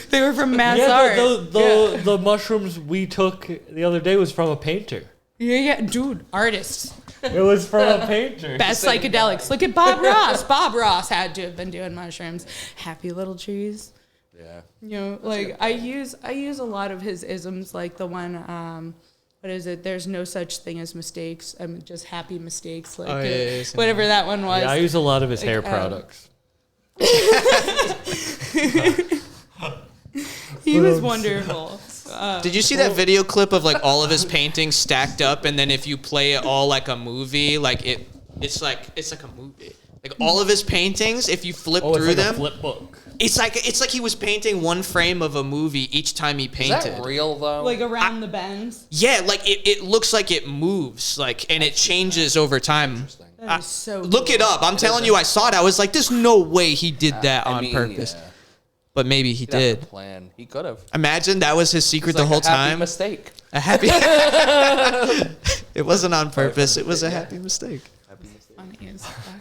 They were from Mass Art. The mushrooms we took the other day was from a painter. Yeah, dude, artists. It was from a painter. Best psychedelics. Look at Bob Ross. Bob Ross had to have been doing mushrooms. Happy Little Trees. Yeah. You know, like I use a lot of his isms, like the one, what is it? There's no such thing as mistakes. I'm just happy mistakes. Like whatever that one was. Yeah, I use a lot of his hair products. He was wonderful. Did you see that video clip of like all of his paintings stacked up, and then if you play it all like a movie, like it's like a movie. Like all of his paintings, if you flip through like them, a flip book. it's like he was painting one frame of a movie each time he painted. Is that real though? Like around the bends. Yeah, like it looks like it moves, like, and it changes over time. That is so Look cool. it up. I'm telling you, I saw it. I was like, there's no way he did that I on mean, purpose. yeah. But maybe he He'd have to did. plan. He could have. Imagine that was his secret It's the like whole a happy time. Mistake. A happy. It wasn't on purpose. It was a happy mistake. Funny as fuck.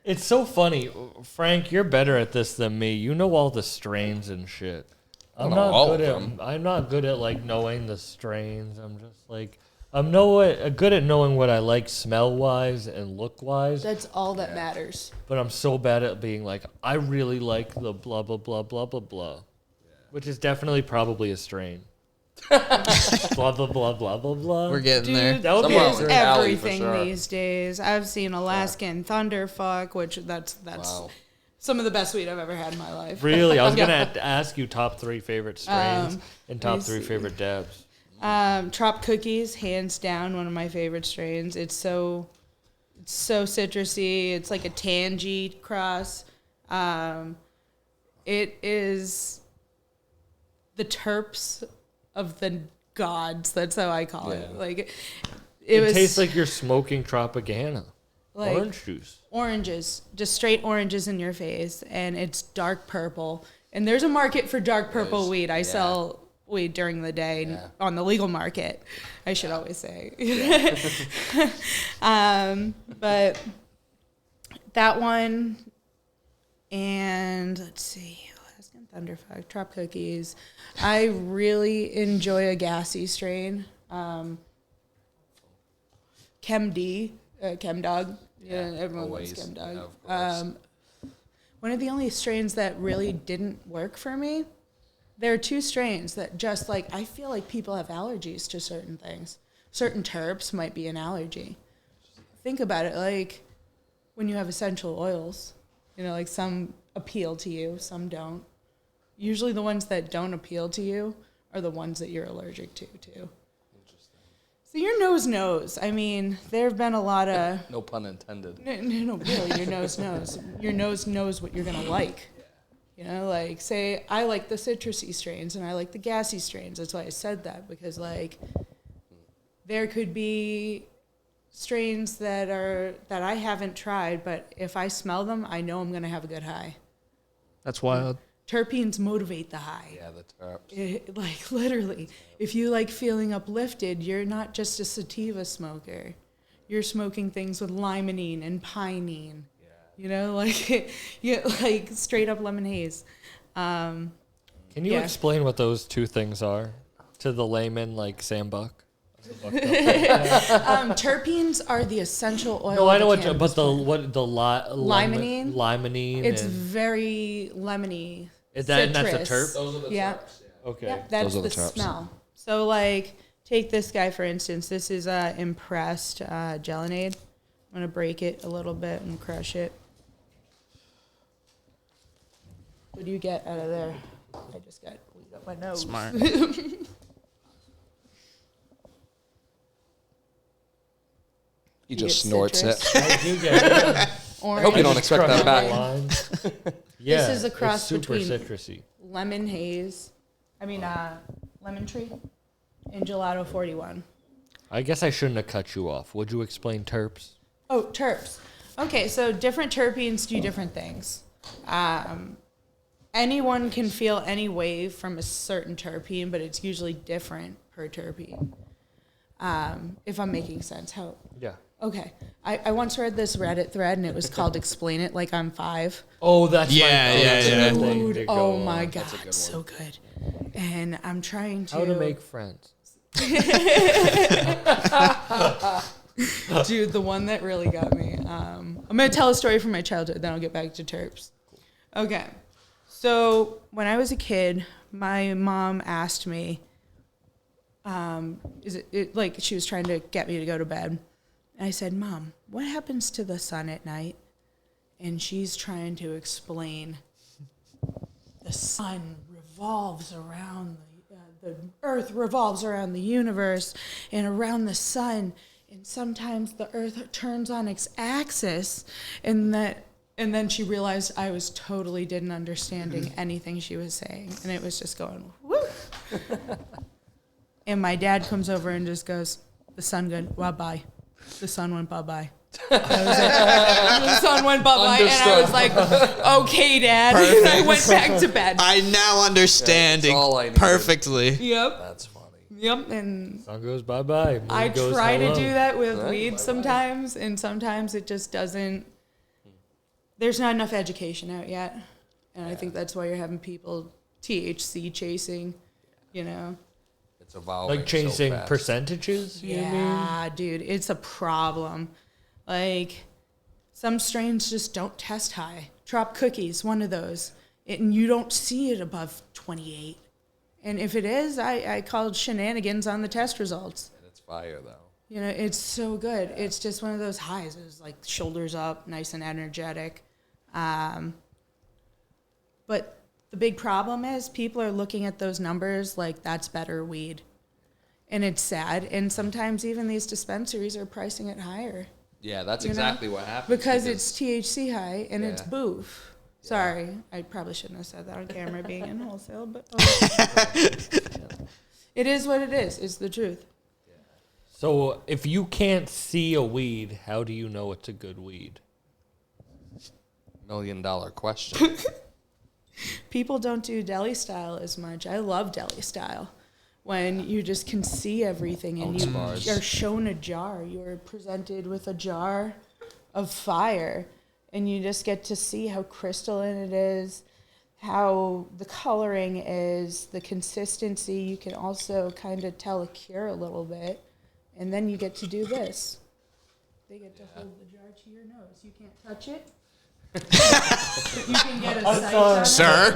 It's so funny, Frank. You're better at this than me. You know all the strains and shit. I'm know not all good of at. them. I'm not good at like knowing the strains. I'm just like good at knowing what I like smell wise and look wise. That's all that matters. But I'm so bad at being like, I really like the blah blah blah blah blah blah, which is definitely probably a strain. Blah blah blah blah blah blah. We're getting there. Dude, That would be Somewhere there's in Cali, everything for sure. these days. I've seen Alaskan Thunderfuck, which that's Wow. some of the best weed I've ever had in my life. Really, I was Yeah. gonna ask you top 3 favorite strains and top let me 3 see. favorite dabs. Trop Cookies, hands down, one of my favorite strains. It's so citrusy. It's like a tangy cross. It is the terps of the gods. That's how I call it. Like It tastes like you're smoking Tropicana. like Orange juice. oranges, just straight oranges in your face, and it's dark purple. And there's a market for dark purple weed. I sell weed during the day on the legal market, I should always say. But that one, and let's see, Alaskan Thunderfuck, Trop Cookies. I really enjoy a gassy strain. Chem D, Chem Dog. Yeah, everyone always. loves Chem Dog. Yeah, of course. One of the only strains that really didn't work for me, there are 2 strains that just like, I feel like people have allergies to certain things. Certain terps might be an allergy. Think about it, like when you have essential oils, you know, like some appeal to you, some don't. Usually the ones that don't appeal to you are the ones that you're allergic to, too. So your nose knows. I mean, there have been a lot of... No pun intended. No, really, your nose knows. Your nose knows what you're going to like. You know, like, say, I like the citrusy strains and I like the gassy strains. That's why I said that, because, like, there could be strains that I haven't tried, but if I smell them, I know I'm going to have a good high. That's wild. Terpenes motivate the high. Yeah, the terps. Like, literally, if you like feeling uplifted, you're not just a sativa smoker. You're smoking things with limonene and pinene. Yeah. You know, like, like straight up lemon haze. Can you explain what those 2 things are to the layman like Sam Buck? Terpenes are the essential oil. No, I know of the but cannabis the limonene. Limonene. It's and, very lemony. Is that, and that's a citrus. terp? Those are the Yeah. terps. Okay. Yeah, that's Those are the the terps. smell. So, like, take this guy, for instance. This is Impressed Gelinade. I'm going to break it a little bit and crush it. What do you get out of there? I just got weed up my nose. Smart. He You just get snorts citrus. it. I do get it. Orange. I hope you don't expect that back. Lines. Yeah, This is a cross it's super between- citrusy. Lemon haze. Lemon tree and gelato 41. I guess I shouldn't have cut you off. Would you explain terps? Oh, terps. Okay, so different terpenes do different things. Anyone can feel any wave from a certain terpene, but it's usually different per terpene. If I'm making sense. How? Yeah. Okay. I once read this Reddit thread, and it was called "Explain It Like I'm 5." Oh, that's Yeah, my yeah, favorite yeah. thing to Dude, go oh on. my god, so good. And I'm trying to How to make friends. Dude, the one that really got me. I'm going to tell a story from my childhood, then I'll get back to terps. Okay. So, when I was a kid, my mom asked me, like, she was trying to get me to go to bed. And I said, Mom, what happens to the sun at night? And she's trying to explain the sun revolves around the earth revolves around the universe, and around the sun and sometimes the earth turns on its axis, and then she realized I was totally didn't understanding anything she was saying, and it was just going, woo. And my dad comes over and just goes, the sun went bye-bye. The sun went bye-bye. The sun went bye-bye, and I was like, okay, Dad. And I went back to bed. I now understand it perfectly. Yep. That's funny. Yep, and Sun goes bye-bye. I goes try hello. to do that with Right, weed bye-bye. sometimes, and sometimes it just doesn't. There's not enough education out yet, and I think that's why you're having people THC chasing, you know. It's evolving Like chasing so fast. percentages, you mean? Yeah, dude, it's a problem. Like, some strains just don't test high. Trop Cookie's one of those, and you don't see it above 28. And if it is, I called shenanigans on the test results. And it's fire, though. You know, it's so good. It's just one of those highs. It was like shoulders up, nice and energetic. But the big problem is people are looking at those numbers like that's better weed. And it's sad. And sometimes even these dispensaries are pricing it higher. Yeah, that's You know? exactly what happens. Because it's THC high and it's Yeah. boof. Sorry, I probably shouldn't have said that on camera being in wholesale, but it is what it is. It's the truth. So if you can't see a weed, how do you know it's a good weed? $1 million question. People don't do deli style as much. I love deli style. When you just can see everything and you are shown a jar. You're presented with a jar of fire and you just get to see how crystalline it is, how the coloring is, the consistency. You can also kind of tell a cure a little bit. And then you get to do this. They get to hold the jar to your nose. You can't touch it. You can get a sight on it. Sir.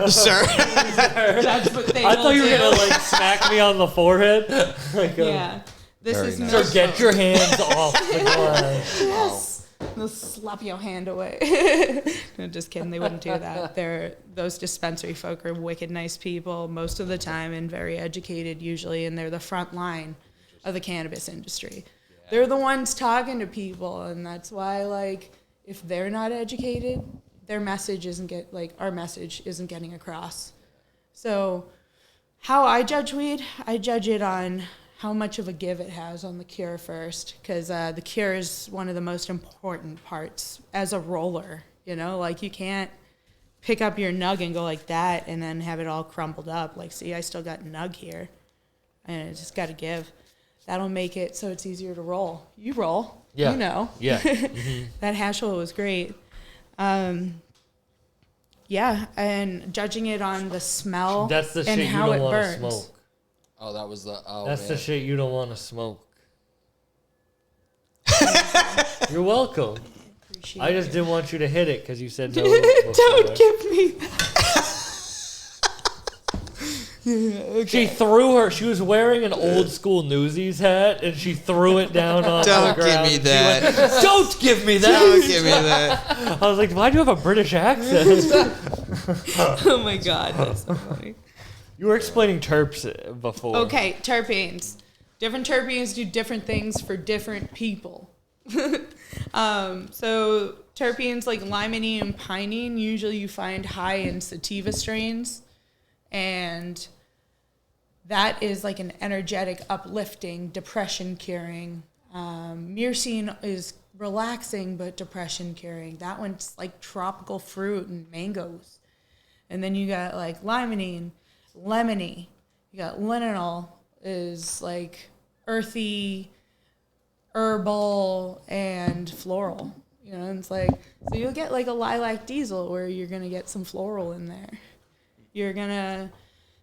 That's what they I thought you were will gonna do. like smack me on the forehead. Like, Yeah. This Very is nice. no So get your hands off the glass. Yes. They'll slap your hand away. No, just kidding. They wouldn't do that. Those dispensary folk are wicked nice people most of the time and very educated usually, and they're the front line of the cannabis industry. Yeah. They're the ones talking to people, and that's why, like, if they're not educated, our message isn't getting across. So how I judge weed, I judge it on how much of a give it has on the cure first, because the cure is one of the most important parts as a roller. You know, like you can't pick up your nug and go like that and then have it all crumpled up. Like, see, I still got nug here, and it's just got to give. That'll make it so it's easier to roll. You roll, Yeah. you know. Yeah. Mm-hmm. That hash oil was great. Yeah, and judging it on the smell That's the and shit you how don't it want to burns. smoke. Oh, that was the. Oh, That's man. the shit you don't want to smoke. You're welcome. Appreciate I just it. didn't want you to hit it because you said no. Don't before. give me that. She threw her. She was wearing an old school Newsies hat, and she threw it down on Don't the give ground. me She that. went, don't give me that. Don't give me that. I was like, why do you have a British accent? Oh my god, that's so funny. You were explaining terps before. Okay, terpenes. Different terpenes do different things for different people. So terpenes like limonene and pinene, usually you find high in sativa strains. And that is like an energetic, uplifting, depression curing. Myrcene is relaxing, but depression curing. That one's like tropical fruit and mangoes. And then you got like limonene, lemony. You got linalool is like earthy, herbal, and floral. You know, and it's like, so you'll get like a lilac diesel where you're going to get some floral in there. You're going to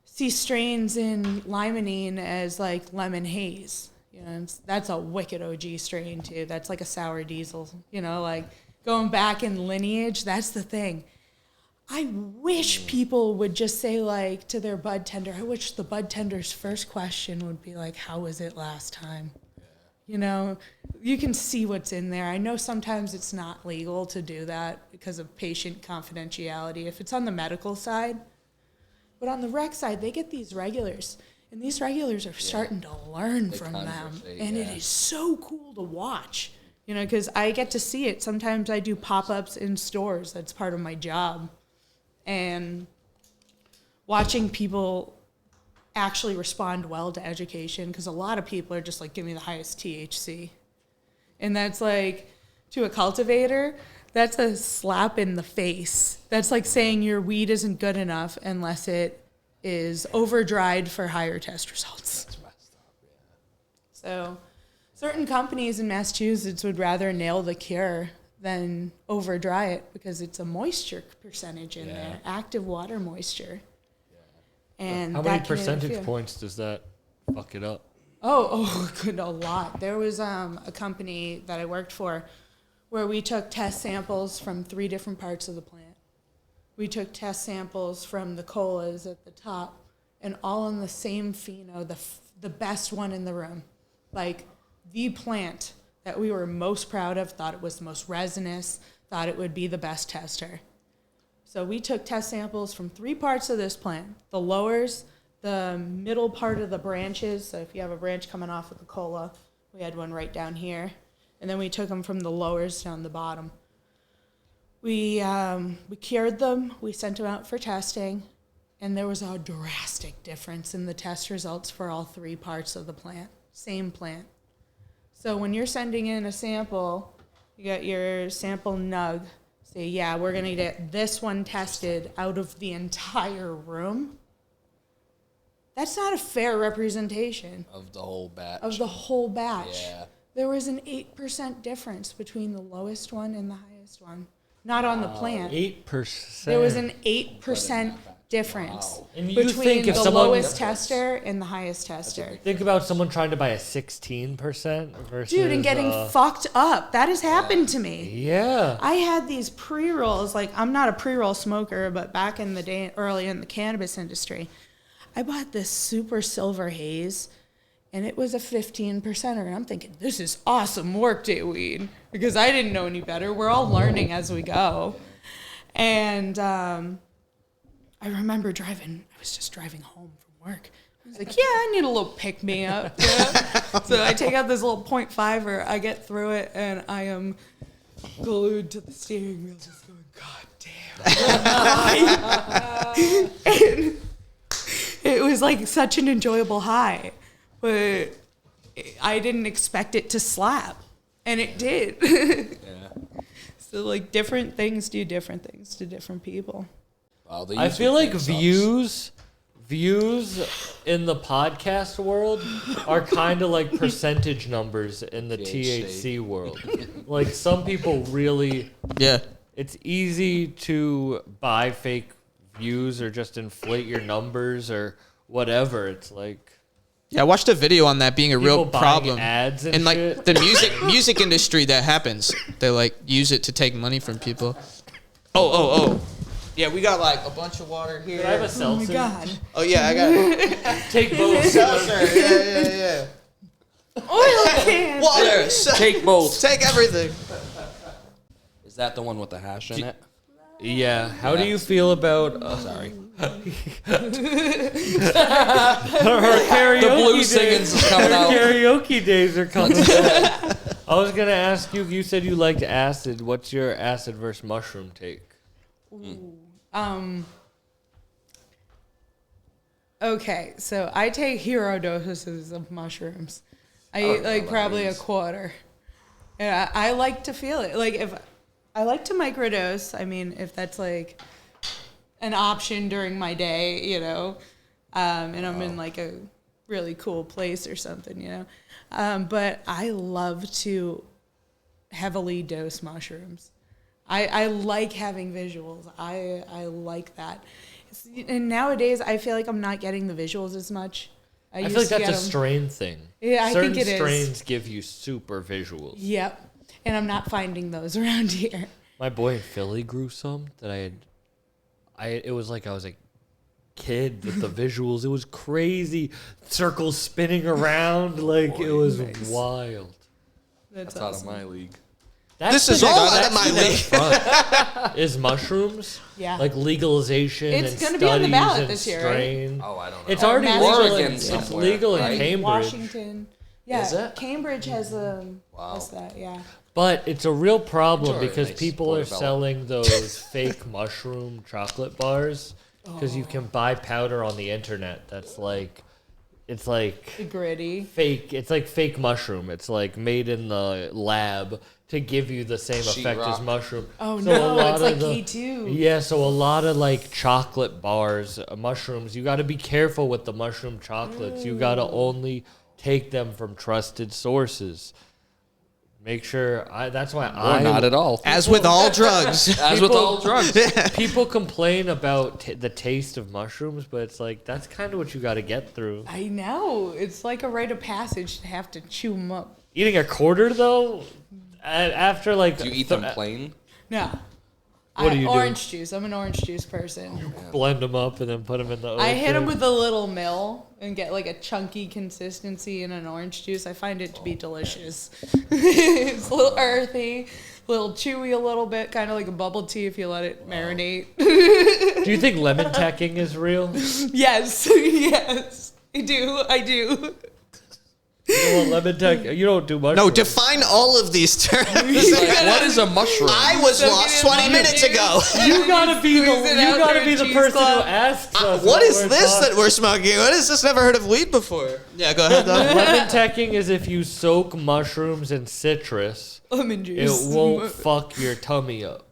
see strains in limonene as like lemon haze. You know, and that's a wicked OG strain too. That's like a sour diesel. You know, like going back in lineage, that's the thing. I wish people would just say like to their bud tender, I wish the bud tender's first question would be like, how was it last time? You know, you can see what's in there. I know sometimes it's not legal to do that because of patient confidentiality if it's on the medical side. But on the rec side, they get these regulars. And these regulars are starting to learn from them. And it is so cool to watch, you know, because I get to see it. Sometimes I do pop-ups in stores. That's part of my job. And watching people actually respond well to education, because a lot of people are just like, give me the highest THC. And that's like, to a cultivator, that's a slap in the face. That's like saying your weed isn't good enough unless it is over-dried for higher test results. That's messed up, yeah. So certain companies in Massachusetts would rather nail the cure than over-dry it because it's a moisture percentage in there, active water moisture. Yeah. And how many percentage points does that fuck it up? Oh, good, a lot. There was a company that I worked for where we took test samples from 3 different parts of the plant. We took test samples from the colas at the top, and all in the same pheno, the best one in the room. Like, the plant that we were most proud of, thought it was the most resinous, thought it would be the best tester. So we took test samples from 3 parts of this plant. The lowers, the middle part of the branches, so if you have a branch coming off of the cola, we had one right down here. And then we took them from the lowers down the bottom. We cured them, we sent them out for testing, and there was a drastic difference in the test results for all 3 parts of the plant, same plant. So when you're sending in a sample, you got your sample nug, say, yeah, we're gonna get this one tested out of the entire room. That's not a fair representation. Of the whole batch. Of the whole batch. Yeah. There was an 8% difference between the lowest one and the highest one. Not on the plant. 8%. There was an 8% difference And you between think if the someone- lowest tester and the highest tester. Think about someone trying to buy a 16% versus... Dude, and getting fucked up. That has happened to me. Yeah. I had these pre-rolls. Like, I'm not a pre-roll smoker, but back in the day, early in the cannabis industry, I bought this super silver haze, and it was a 15%er. And I'm thinking, this is awesome workday weed, because I didn't know any better. We're all learning as we go. And I remember I was just driving home from work. I was like, yeah, I need a little pick-me-up. Yeah? So I take out this little 0.5er, I get through it, and I am glued to the steering wheel just going, God damn. And it was like such an enjoyable high, but I didn't expect it to slap, and it did. Yeah. So like different things do different things to different people. Wow, I feel like views in the podcast world are kind of like percentage numbers in the THC world. Like some people really, it's easy to buy fake views or just inflate your numbers or whatever. It's like, yeah, I watched a video on that being a real problem. Ads and in like shit. the music industry, that happens. They like use it to take money from people. Oh. Yeah, we got like a bunch of water here. Can I have a seltzer? Oh my God. Oh yeah, I got it. Take both. Seltzer. Yeah. Oil can. Water. Take both. Take everything. Is that the one with the hash in it? Yeah. How do you feel about? Sorry. Her karaoke The blue days, singings is coming out. karaoke days are coming back. I was gonna ask you. You said you liked acid. What's your acid versus mushroom take? Okay, so I take hero doses of mushrooms. I eat like probably a quarter. Yeah, I like to feel it. Like if I like to microdose, I mean, if that's like an option during my day, you know, and I'm in like a really cool place or something, you know. But I love to heavily dose mushrooms. I like having visuals. I like that. And nowadays, I feel like I'm not getting the visuals as much. I feel like that's a strain thing. Yeah, I think it is. Certain strains give you super visuals. Yep. And I'm not finding those around here. My boy in Philly grew some that it was like I was a kid with the visuals. It was crazy. Circles spinning around. Like, it was wild. That's out of my league. This is all out of my league. Is mushrooms. Yeah. Like legalization It's and gonna studies be on the ballot and this year, strain. Oh, I don't know. It's already legal. Oregon It's somewhere, legal in right? Cambridge. Washington. Yeah. Is it? Cambridge has that, yeah. But it's a real problem Enjoy a because nice people are portobello. selling those fake mushroom chocolate bars because you can buy powder on the internet that's like, it's like Gritty. fake. It's like fake mushroom. It's like made in the lab to give you the same effect as Sheetrock. mushroom. Oh, So a no, lot it's of like K2. Yeah, so a lot of like chocolate bars, mushrooms, you got to be careful with the mushroom chocolates. You got to only take them from trusted sources. Make sure that's why Or not at all. As with all drugs. As with all drugs. People complain about the taste of mushrooms, but it's like that's kind of what you got to get through. I know. It's like a rite of passage to have to chew them up. Eating a quarter though, after like Do you eat them plain? No. What do you do? Orange juice. I'm an orange juice person. blend them up and then put them in the oven. I hit them with a little mill and get like a chunky consistency in an orange juice. I find it to be delicious. It's a little earthy, a little chewy a little bit, kind of like a bubble tea if you let it marinate. Do you think lemon tacking is real? Yes, yes. I do. You know what lemon tack? You don't do mushrooms. No, define all of these terms. What is a mushroom? I was lost 20 minutes ago. You gotta be Squeeze it out through a the cheese person cloth. who asks us. What is we're this talking- that we're smoking? What is this? Never heard of weed before. Yeah, go ahead, though. Lemon tacking is if you soak mushrooms in citrus, Lemon it juice. won't fuck your tummy up.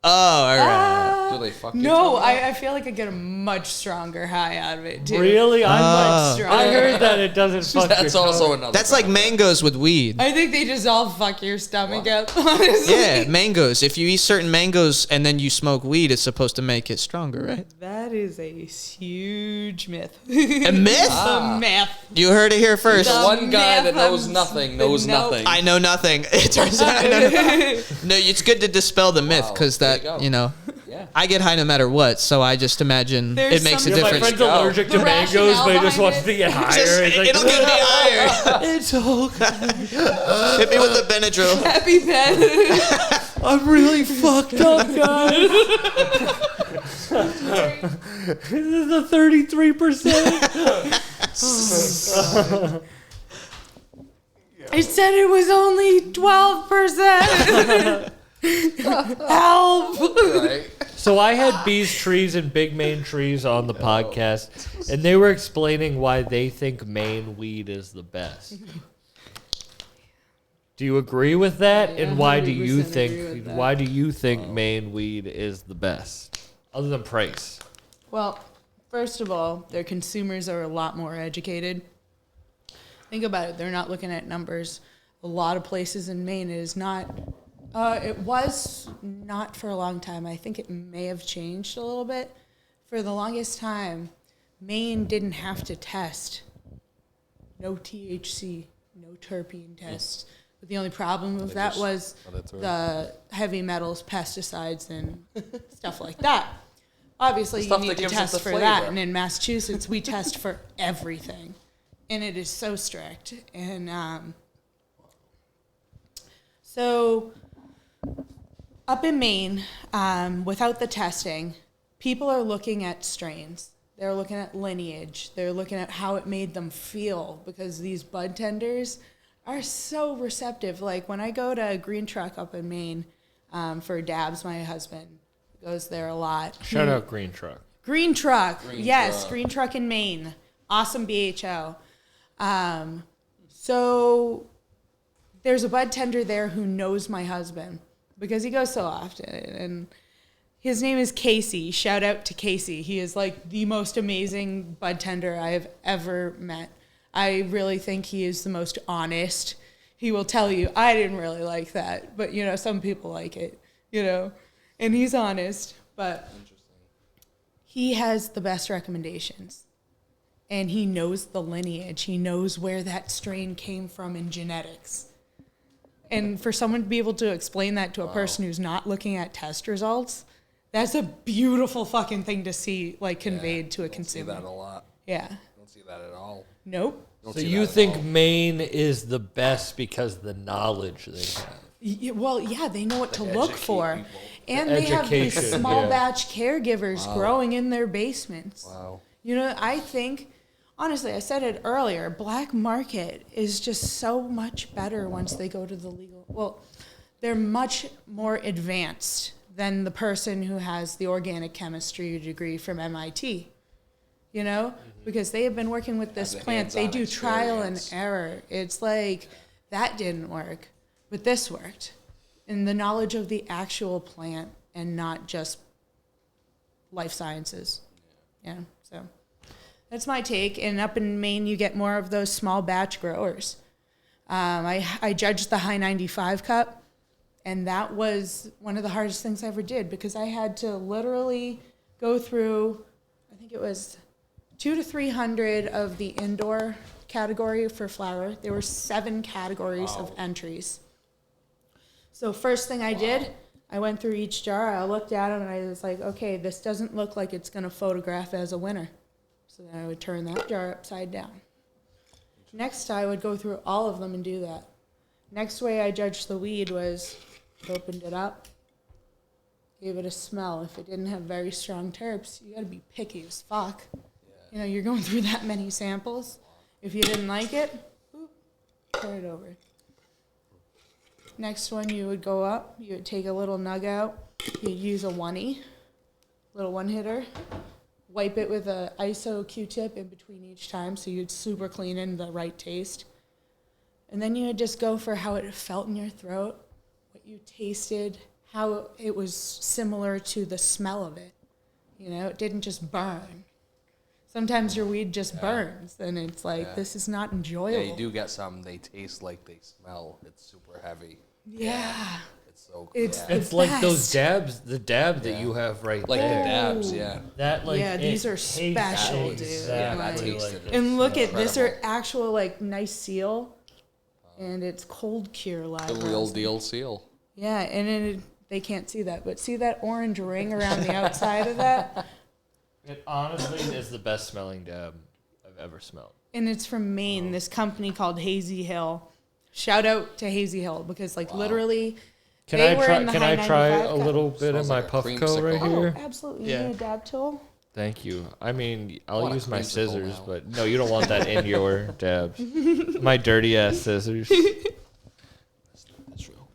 Oh, all right. Do they fuck you? No, I feel like I get a much stronger high out of it too. Really? Much stronger. I heard that it doesn't fuck That's your also tummy. another. That's like mangoes with weed. I think they just all fuck your stomach up. Honestly. Yeah, mangoes. If you eat certain mangoes and then you smoke weed, it's supposed to make it stronger, right? That is a huge myth. A myth? A myth. You heard it here first. The one guy that knows myth nothing of knows the nope. nothing. I know nothing. It turns out I know nothing. No, it's good to dispel the myth Wow, because there that, you go. you know, Yeah. I get high no matter what, so I just imagine There's it makes a some- My difference. friend's allergic to The mangoes, but he rationale just wants behind to get higher. Just- He's like, it'll get me higher. It's okay. Hit me with the Benadryl. Happy bed. I'm really fucked up, guys. This is a 33%. I said it was only 12%. Help. Right. So I had Bees Trees and Big Maine Trees on the podcast, and they were explaining why they think Maine weed is the best. Do you agree with that? Yeah, and why do 100% you agree think with that. why do you think Maine weed is the best, other than price? Well, first of all, their consumers are a lot more educated. Think about it. They're not looking at numbers. A lot of places in Maine, it is not. It was not for a long time. I think it may have changed a little bit. For the longest time, Maine didn't have to test. No THC, no terpene tests. But the only problem with that was the heavy metals, pesticides, and stuff like that. Obviously, you Stuff need that to gives it test the for that. flavor. And in Massachusetts, we test for everything. And it is so strict. And so up in Maine, without the testing, people are looking at strains. They're looking at lineage. They're looking at how it made them feel, because these bud tenders are so receptive. Like when I go to Green Truck up in Maine for Dabs, my husband goes there a lot. Shout out Green Truck. Green Truck. Yes, Truck. Green Truck in Maine. Awesome BHO. So there's a bud tender there who knows my husband because he goes so often. And his name is Casey. Shout out to Casey. He is like the most amazing bud tender I have ever met. I really think he is the most honest. He will tell you, I didn't really like that, but you know, some people like it, you know, and he's honest, but he has the best recommendations. And he knows the lineage. He knows where that strain came from in genetics. And for someone to be able to explain that to a person who's not looking at test results, that's a beautiful fucking thing to see, like, conveyed to a See consumer. that a lot. Yeah. Don't see that at all. Nope. Don't So see you that at think all. Maine is the best because the knowledge they have? Well, yeah, they know what to look for. people. And they have these Education, small yeah. batch caregivers growing in their basements. Wow. You know, I think, honestly, I said it earlier, black market is just so much better once they go to the legal. Well, they're much more advanced than the person who has the organic chemistry degree from MIT. You know, because they have been working with this Have the plant. They hands-on do trial and experience. error. It's like, that didn't work, but this worked. And the knowledge of the actual plant and not just life sciences. Yeah, so that's my take. And up in Maine, you get more of those small batch growers. I judged the high 95 cup, and that was one of the hardest things I ever did because I had to literally go through, I think it was 200 to 300 of the indoor category for flower. There were 7 categories of entries. So first thing I did, I went through each jar, I looked at them, and I was like, okay, this doesn't look like it's going to photograph as a winner. So then I would turn that jar upside down. Next, I would go through all of them and do that. Next way I judged the weed was opened it up, gave it a smell. If it didn't have very strong terps, you got to be picky as fuck. You know, you're going through that many samples. If you didn't like it, boop, turn it over. Next one, you would go up, you would take a little nug out, you'd use a 1E, little one hitter, wipe it with a ISO Q-tip in between each time so you'd super clean in the right taste. And then you would just go for how it felt in your throat, what you tasted, how it was similar to the smell of it. You know, it didn't just burn. Sometimes your weed just burns, and it's like, this is not enjoyable. Yeah, you do get some. They taste like they smell. It's super heavy. Yeah. It's so. It's yeah. It's like those best. dabs, the dab that you have right Like there. the dabs, yeah. That like Yeah, these it are tastes special, dude. Yeah, that exactly tasted like it. And look at this, are Incredible. actual like nice seal, and it's cold cure live. The real rosin. deal seal. Yeah, and then they can't see that, but see that orange ring around the outside of that, It honestly is the best smelling dab I've ever smelled. and it's from Maine. This company called Hazy Hill. Shout out to Hazy Hill because like literally, Can they I were try? in the Can high I try 95 a cup. little bit of Smells my like a Puffco right creamsicle. here? Oh, absolutely. Yeah. You need a dab tool. Thank you. I mean, I'll want a use my creamsicle scissors, now. but no, you don't want that in your dabs. My dirty ass scissors. That's real.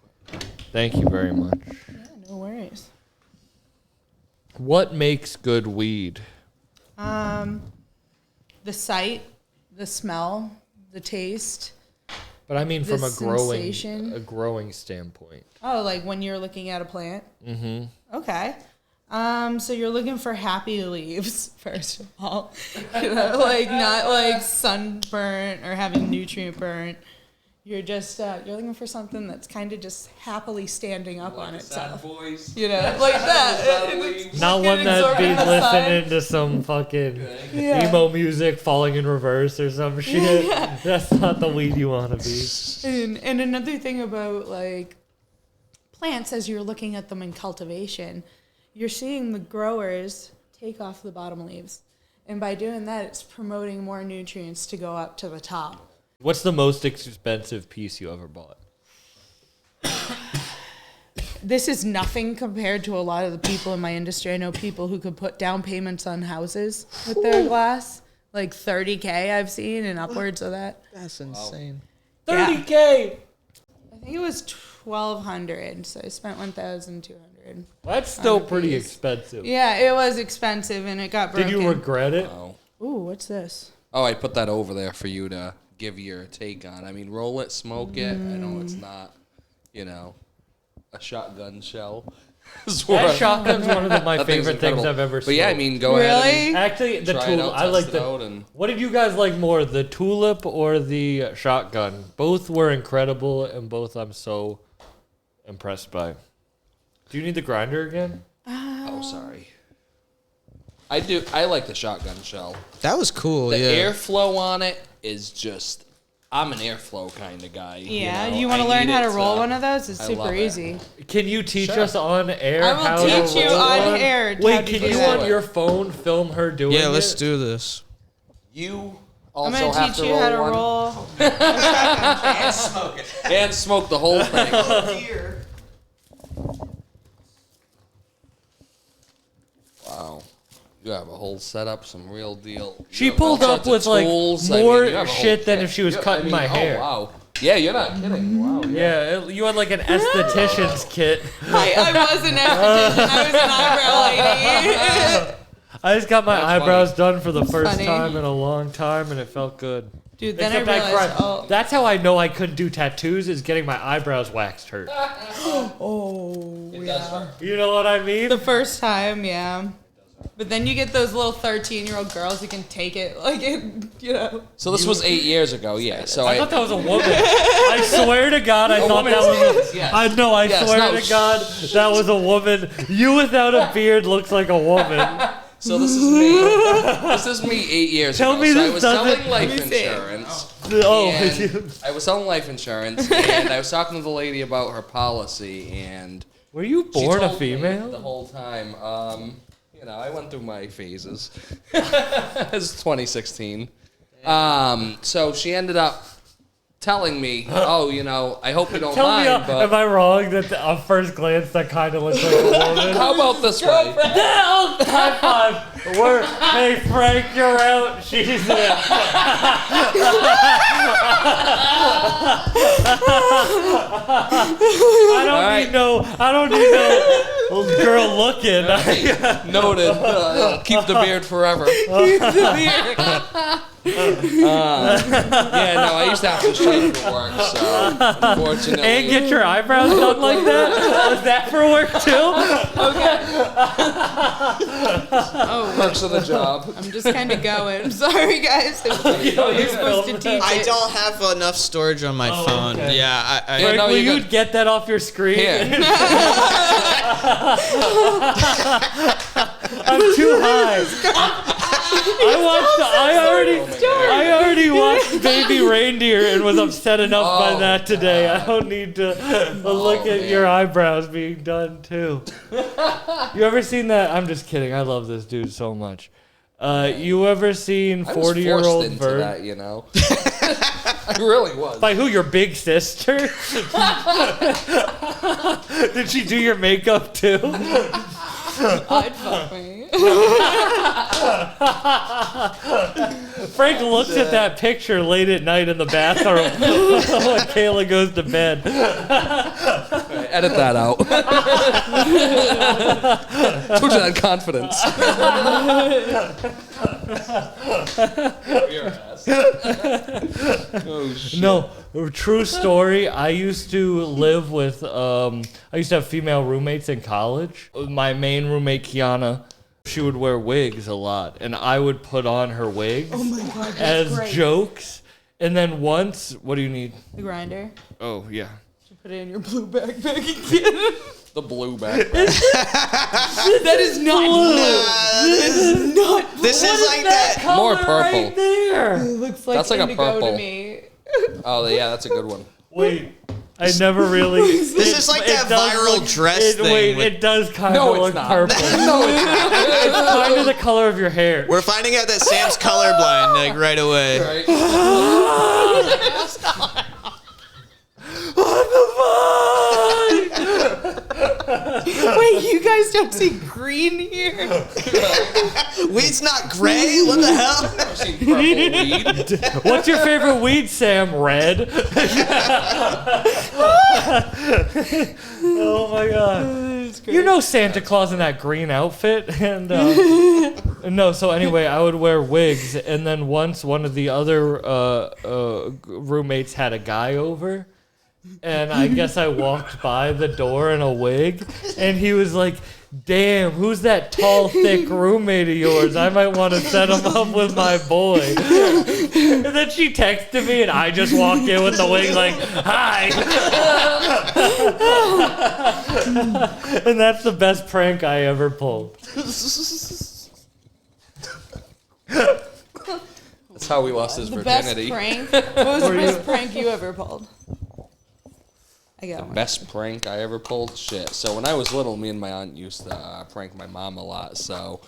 Thank you very much. Yeah, no worries. What makes good weed? The sight, the smell, the taste. But I mean, The from sensation. a growing standpoint. Oh, like when you're looking at a plant? Mm-hmm. Okay. So you're looking for happy leaves, first of all. You know, like not like sunburnt or having nutrient burnt. You're just, you're looking for something that's kind of just happily standing up on itself. boys. You know, like that. It's Not fucking one that'd be absorbing the sun. listening to some fucking Yeah. emo music falling in reverse or some shit. That's not the weed you want to be. And another thing about like plants, as you're looking at them in cultivation, you're seeing the growers take off the bottom leaves. And by doing that, it's promoting more nutrients to go up to the top. What's the most expensive piece you ever bought? This is nothing compared to a lot of the people in my industry. I know people who could put down payments on houses with their glass, like $30K I've seen and upwards of that. That's insane. 30K. I think it was $1,200, so I spent $1,200. That's still On a pretty piece. expensive. Yeah, it was expensive and it got broken. Did you regret it? Oh. Ooh, what's this? Oh, I put that over there for you to give your take on. I mean, roll it, smoke it. I know it's not, you know, a shotgun shell. That shotgun's one of my That thing's favorite things incredible. I've ever But yeah, I smoked. mean, go ahead. Really? Actually, the Try it tulip. out, I like test it the. out, and- What did you guys like more, the tulip or the shotgun? Both were incredible, and both I'm so impressed by. Do you need the grinder again? Oh, sorry. I do. I like the shotgun shell. That was cool. The yeah. airflow on it is just. I'm an airflow kind of guy. Yeah, know? you want I to learn need how to it roll one of those? It's I super love it. easy. Can you teach Sure. us on air? I will how teach to you roll on one? air how Wait, to can do you that. on your phone film her doing it? Yeah, let's do this. You Also I'm gonna have teach you how to one. roll. And smoke it. And smoke the whole thing. Oh, dear. Wow. You have a whole setup, some real deal. She pulled up with like more shit than if she was cutting my hair. Oh, wow. Yeah, you're not kidding. Wow. Yeah, you had like an esthetician's kit. I was an esthetician. I was an eyebrow lady. I just got my That's eyebrows funny. done for the first Funny. time in a long time, and it felt good. Dude, then Except I realized, cried. That's how I know I couldn't do tattoos, is getting my eyebrows waxed hurt. yeah. You know what I mean? The first time, yeah. But then you get those little 13-year-old girls who can take it, like, you know. So this was 8 years ago, yeah. So I thought that was a woman. I swear to God, I thought that was a... Yes. I know, I Yes, swear no, to God, that was a woman. You without a beard looks like a woman. So this is me. This is me 8 years Tell ago. me So I this was doesn't- selling life Let me see. insurance. Oh, And I was selling life insurance, and I was talking to the lady about her policy, and were you she born a told me female? the whole time. You know, I went through my phases. It's 2016. So she ended up telling me, "Oh, you know, I hope you don't Tell me, mind, but am I wrong that on first glance that kind of looks like a woman? how about this way?" Oh, high five. Hey, Frank, you're out. She's in. I don't need no girl looking. Noted. Keep the beard forever. Yeah, no, I used to have to shave for work, so unfortunately. And get your eyebrows done like that? Was that for work too? perks of the job. I'm just kind of going. Sorry, guys. You're supposed to teach I it. don't have enough storage on my phone. okay. Yeah, I Yeah, Frank, no, will you're you good. get that off your screen? Here. I'm too high. I already watched Baby Reindeer and was upset enough by that today. I don't need to look at your eyebrows being done too. You ever seen that? I'm just kidding. I love this dude so much. You ever seen 40-year-old into Vern? that, you know. I really was. By who? Your big sister? Did she do your makeup too? I'd fuck me. Frank looks at that picture late at night in the bathroom when Kayla goes to bed. Edit that out. Told you that confidence. Your ass. Oh shit. No, true story. I used to live with, I used to have female roommates in college. My main roommate, Kiana, she would wear wigs a lot, and I would put on her wigs as great. jokes. And then once, what do you need? The grinder. Oh, yeah. Put it in your blue backpack again. The blue backpack. That is not blue. This is not blue. This is like that. More purple. Right there. It looks like That's like a indigo purple. to me. Oh yeah, that's a good one. Wait, I never really. This is like that viral dress thing. Wait, with- it does kind No, of it's look not. purple. No, it's not. It's kind of the color of your hair. We're finding out that Sam's colorblind like right away. Right? What the fuck? Wait, you guys don't see green here? Weed's not gray. What the hell? I've seen purple weed. What's your favorite weed, Sam? Red. Oh my god. You know Santa Claus in that green outfit, and no. So anyway, I would wear wigs, and then once one of the other roommates had a guy over, and I guess I walked by the door in a wig, and he was like, "Damn, who's that tall, thick roommate of yours? I might want to set him up with my boy." And then she texted me, and I just walked in with the wig like, "Hi." And that's the best prank I ever pulled. That's how we lost his The best virginity. prank? What was the best prank you ever pulled? I got one. Best prank I ever pulled? Shit. So when I was little, me and my aunt used to prank my mom a lot. So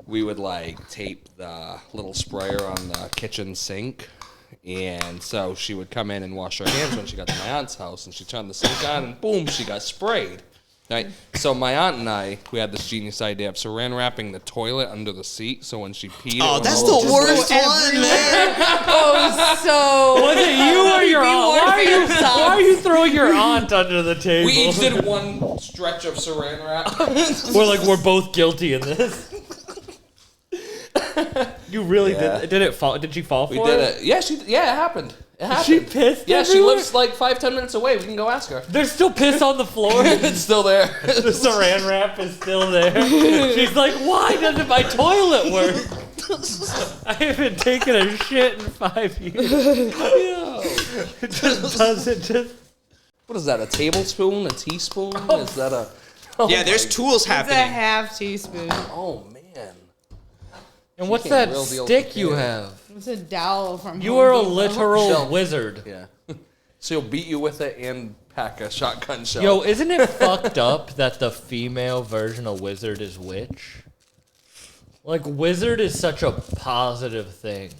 we would like tape the little sprayer on the kitchen sink. And so she would come in and wash her hands when she got to my aunt's house, and she turned the sink on, and boom, she got sprayed. Right? So my aunt and I, we had this genius idea of saran wrapping the toilet under the seat, so when she peed, that's the worst one, man. So was it you or your aunt? Why are you throwing your aunt under the table? we each did one stretch of saran wrap. We're both guilty in this. You really did it fall? Did she fall for it? We did it. Yeah, it happened. It happened. She pissed Yeah, everywhere? she lives like 5-10 minutes away. We can go ask her. There's still piss on the floor. It's still there. The saran wrap is still there. She's like, why doesn't my toilet work? I haven't taken a shit in 5 years. It just doesn't. What is that? A tablespoon? A teaspoon? Is that a? Yeah, there's tools it's a happening. half teaspoon. Oh man. And what's that stick you have? It's a dowel from You Home are a Depot. literal wizard. Yeah. So he'll beat you with it and pack a shotgun shell. Yo, isn't it fucked up that the female version of wizard is witch? Like, wizard is such a positive thing.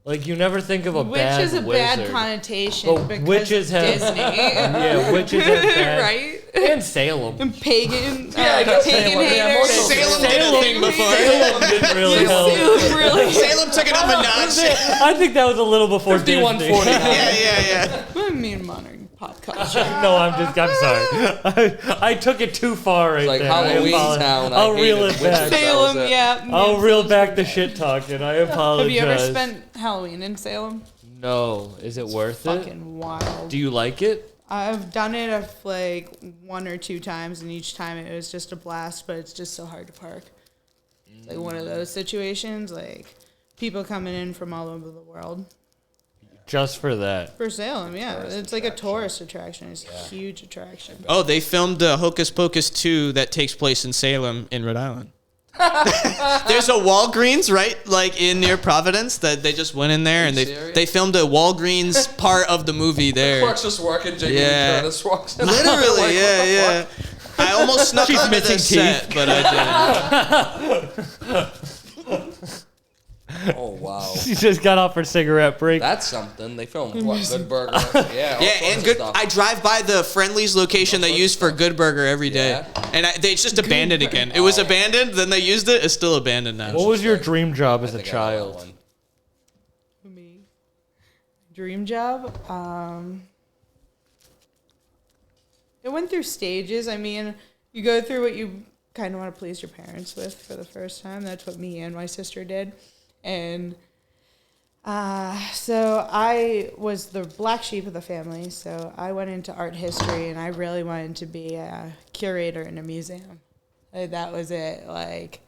Like, you never think of a bad wizard. Which is a bad connotation But because witches have Disney. Yeah, witches have bad. Right? And Salem. And pagan. Yeah, I guess pagan Salem, yeah, haters. most of them. Salem did a thing before. Salem didn't really help. Salem really. Salem took it up a notch. I think that was a little before Disney. 5149. Yeah. I mean, modern pop culture. No, I'm sorry. I took it too far right Like there. I Halloween apologize. Town. I'll reel it back. Salem, yeah. I'll reel back the shit talking. I apologize. Have you ever spent Halloween in Salem? No. Is it worth it? Fucking wild. Do you like it? I've done it like 1 or 2 times, and each time it was just a blast, but it's just so hard to park. It's like one of those situations, like people coming in from all over the world. Just for that. For Salem, yeah. It's like a tourist attraction. It's a huge attraction. Oh, they filmed Hocus Pocus 2 that takes place in Salem in Rhode Island. There's a Walgreens right like in near Providence that they just went in there and they filmed a Walgreens part of the movie there. Clark's just working. Jamie Curtis walks in. Literally, Like, yeah. I almost snuck She's under missing the set, teeth. but I didn't. Oh wow. She just got off her cigarette break. That's something. They filmed what? Good Burger. Yeah. all Yeah, sorts and of good. stuff. I drive by the Friendly's location they use for Good Burger every day, Yeah. and it's just abandoned again. It was abandoned, then they used it. It's still abandoned now. What was your dream job as I a think I know that child? one. Me. Dream job? It went through stages. I mean, you go through what you kind of want to please your parents with for the first time. That's what me and my sister did. And so I was the black sheep of the family, so I went into art history, and I really wanted to be a curator in a museum. Like, that was it. Like,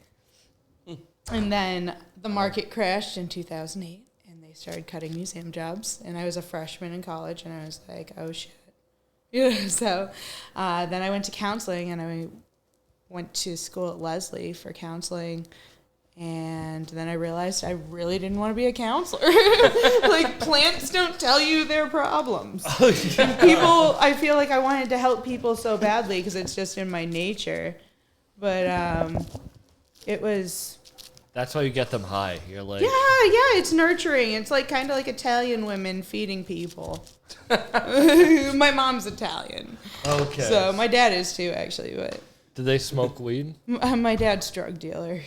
and then the market crashed in 2008, and they started cutting museum jobs, and I was a freshman in college, and I was like, oh shit. Yeah, so then I went to counseling, and I went to school at Leslie for counseling. And then I realized I really didn't want to be a counselor. Like, plants don't tell you their problems. And people, I feel like I wanted to help people so badly because it's just in my nature. But it was... That's why you get them high. You're like... Yeah, it's nurturing. It's like kind of like Italian women feeding people. My mom's Italian. Okay. So my dad is too, actually. But Do they smoke weed? my dad's drug dealer.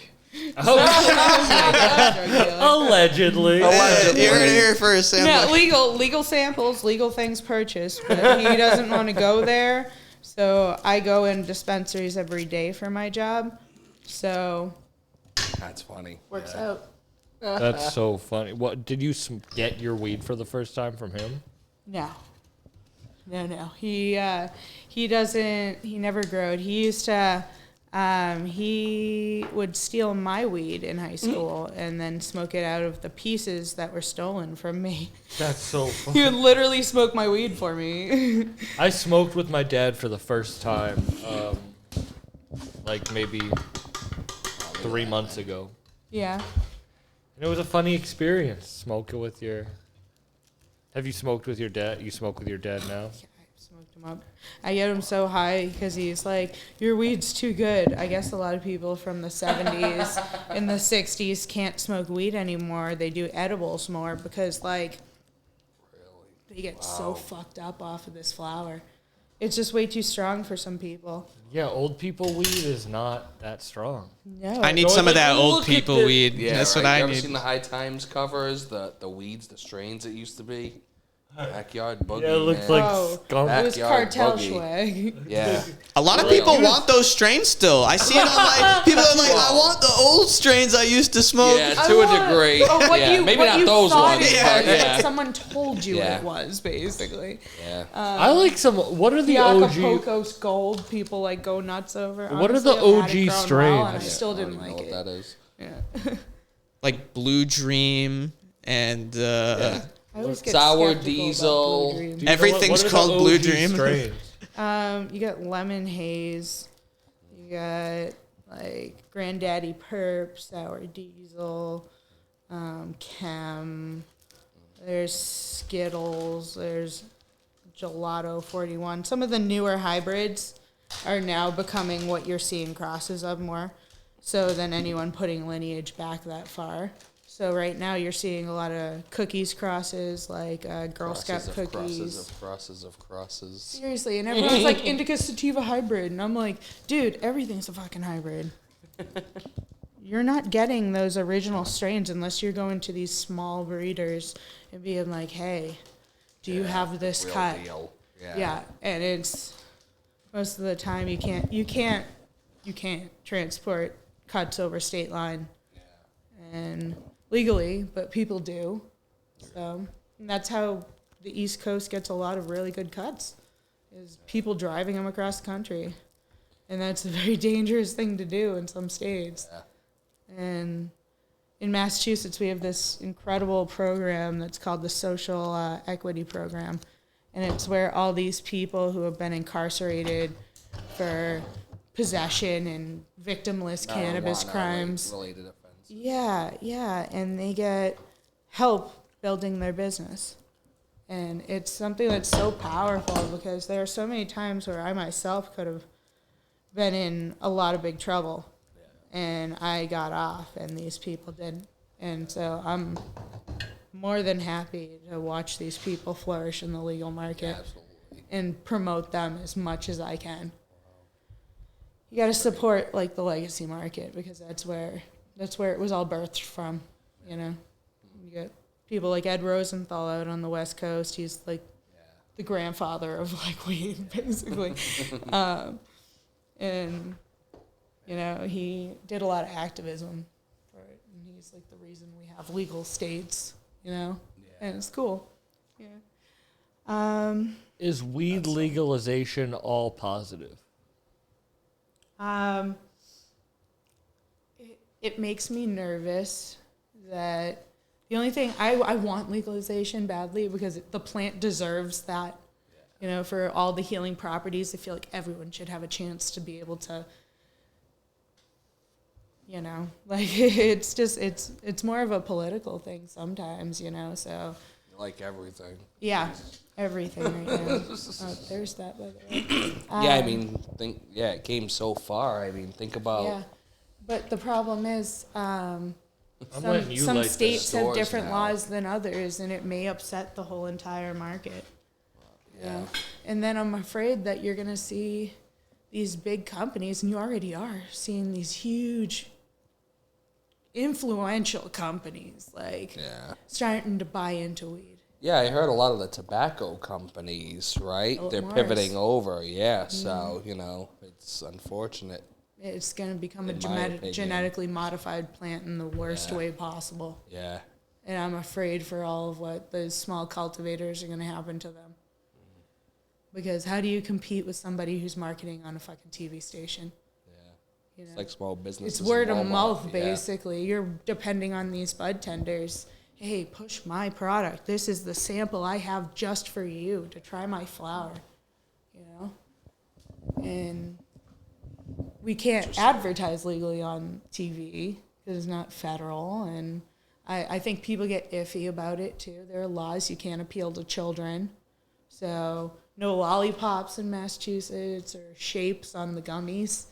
Allegedly. You heard it here first, Sam. No, legal samples, legal things purchased, but he doesn't want to go there. So I go in dispensaries every day for my job. So That's funny. works out. That's so funny. What did you get your weed for the first time from him? No. He doesn't. He never growed. He used to. He would steal my weed in high school and then smoke it out of the pieces that were stolen from me. That's so funny. He would literally smoke my weed for me. I smoked with my dad for the first time, like maybe 3 months ago. Yeah. And it was a funny experience. Smoking with your... Have you smoked with your dad? You smoke with your dad now? I've smoked him up. I get him so high because he's like, your weed's too good. I guess a lot of people from the 70s and the 60s can't smoke weed anymore. They do edibles more because, like, they get so fucked up off of this flower. It's just way too strong for some people. Yeah, old people weed is not that strong. No. I need some of that old people weed. Yeah, That's right. what I You ever need. seen the High Times covers, the weeds, the strains it used to be? Backyard boogie. Yeah, it looks man. like skunk. It was Backyard cartel boogie. swag. Yeah. A lot of people want those strains still. I see it on like people are like, I want the old strains I used to smoke. Yeah, to a degree. Yeah, maybe what not you those thought ones, it but was, yeah. what someone told you Yeah. it was, basically. Yeah. I like some. What are the The OG? Acapulco's Gold people like go nuts over. What are Honestly, the I've had it OG grown well, strains? and I still I don't didn't even know like what it. that is. Yeah. Like Blue Dream and I always get Sour skeptical Diesel. about Blue Dream. Do you know Everything's what are called the Blue OG Dream. strains? You got Lemon Haze. You got like Granddaddy Perp, Sour Diesel, Chem. There's Skittles. There's Gelato 41. Some of the newer hybrids are now becoming what you're seeing crosses of more so than anyone putting lineage back that far. So right now you're seeing a lot of cookies crosses, like Girl Scout cookies. Crosses of crosses. Seriously, and everyone's like indica sativa hybrid, and I'm like, dude, everything's a fucking hybrid. You're not getting those original strains unless you're going to these small breeders and being like, hey, do you have this Real cut? deal. Yeah, and it's most of the time you can't transport cuts over state line, and legally, but people do. So and that's how the East Coast gets a lot of really good cuts, is people driving them across the country, and that's a very dangerous thing to do in some states. Yeah. And in Massachusetts, we have this incredible program that's called the Social Equity Program. And it's where all these people who have been incarcerated for possession and victimless cannabis crimes. Related offense. Yeah. And they get help building their business. And it's something that's so powerful because there are so many times where I myself could have been in a lot of big trouble. And I got off, and these people didn't. And so I'm more than happy to watch these people flourish in the legal market and promote them as much as I can. You got to support like the legacy market because that's where it was all birthed from. You know, you get people like Ed Rosenthal out on the West Coast. He's like the grandfather of like weed, basically, and. You know, he did a lot of activism for it, and he's like the reason we have legal states, you know, and it's cool. Yeah. Is weed legalization all positive? It makes me nervous that the only thing I want legalization badly because the plant deserves that, you know, for all the healing properties. I feel like everyone should have a chance to be able to. You know, like it's more of a political thing sometimes, you know, so. Like everything. Yeah, everything right now. Oh, there's that, by the way. Yeah, I mean, it came so far. I mean, think about. Yeah, but the problem is some letting you like the states have stores different now. laws than others, and it may upset the whole entire market. Yeah. And then I'm afraid that you're going to see these big companies, and you already are seeing these huge influential companies like starting to buy into weed. Yeah, I heard a lot of the tobacco companies, right? Philip They're Morris. pivoting over. Yeah, so, you know, it's unfortunate. It's going to become a In my opinion. genetically modified plant in the worst way possible. Yeah. And I'm afraid for all of what those small cultivators are going to happen to them. Because how do you compete with somebody who's marketing on a fucking TV station? You know? It's like small businesses. It's word of Walmart, mouth, yeah. basically. You're depending on these bud tenders. Hey, push my product. This is the sample I have just for you to try my flower. You know? And we can't advertise legally on TV because it's not federal. And I think people get iffy about it, too. There are laws you can't appeal to children. So no lollipops in Massachusetts or shapes on the gummies.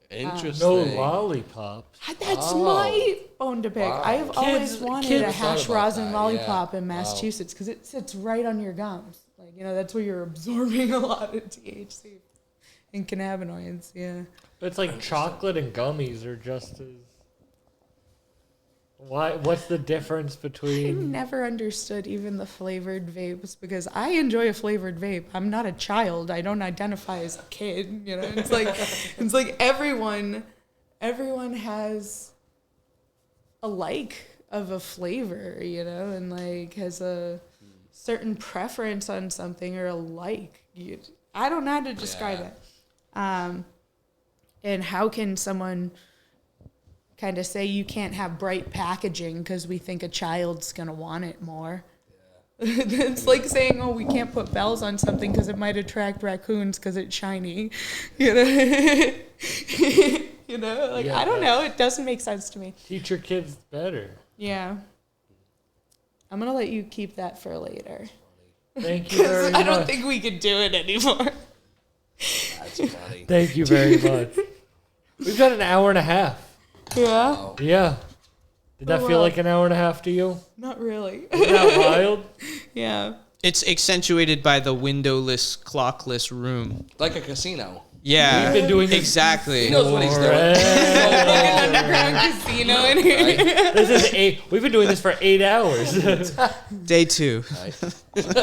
Interesting. No lollipops. That's my bone to pick. Wow. I have always wanted a hash thought about rosin that, lollipop yeah. in Massachusetts because it sits right on your gums. Like, that's where you're absorbing a lot of THC and cannabinoids. Yeah. But it's like chocolate and gummies are just as. Why? What's the difference I between? never understood even the flavored vapes because I enjoy a flavored vape. I'm not a child. I don't identify as a kid. It's like everyone has a like of a flavor, and like has a certain preference on something or a like. I don't know how to describe it. And how can someone kind of say you can't have bright packaging because we think a child's going to want it more? Yeah. It's like saying, oh, we can't put bells on something because it might attract raccoons because it's shiny. I don't know. It doesn't make sense to me. Teach your kids better. Yeah. I'm going to let you keep that for later. Thank you very much. I don't think we could do it anymore. That's funny. Thank you very much. We've got an hour and a half. Yeah? Wow. Yeah. Did that feel like an hour and a half to you? Not really. Isn't that wild? Yeah. It's accentuated by the windowless, clockless room. Like a casino. Yeah, We've been doing this exactly. He knows what he's doing. Like an underground casino in here. Right? This is we've been doing this for 8 hours. Day 2. I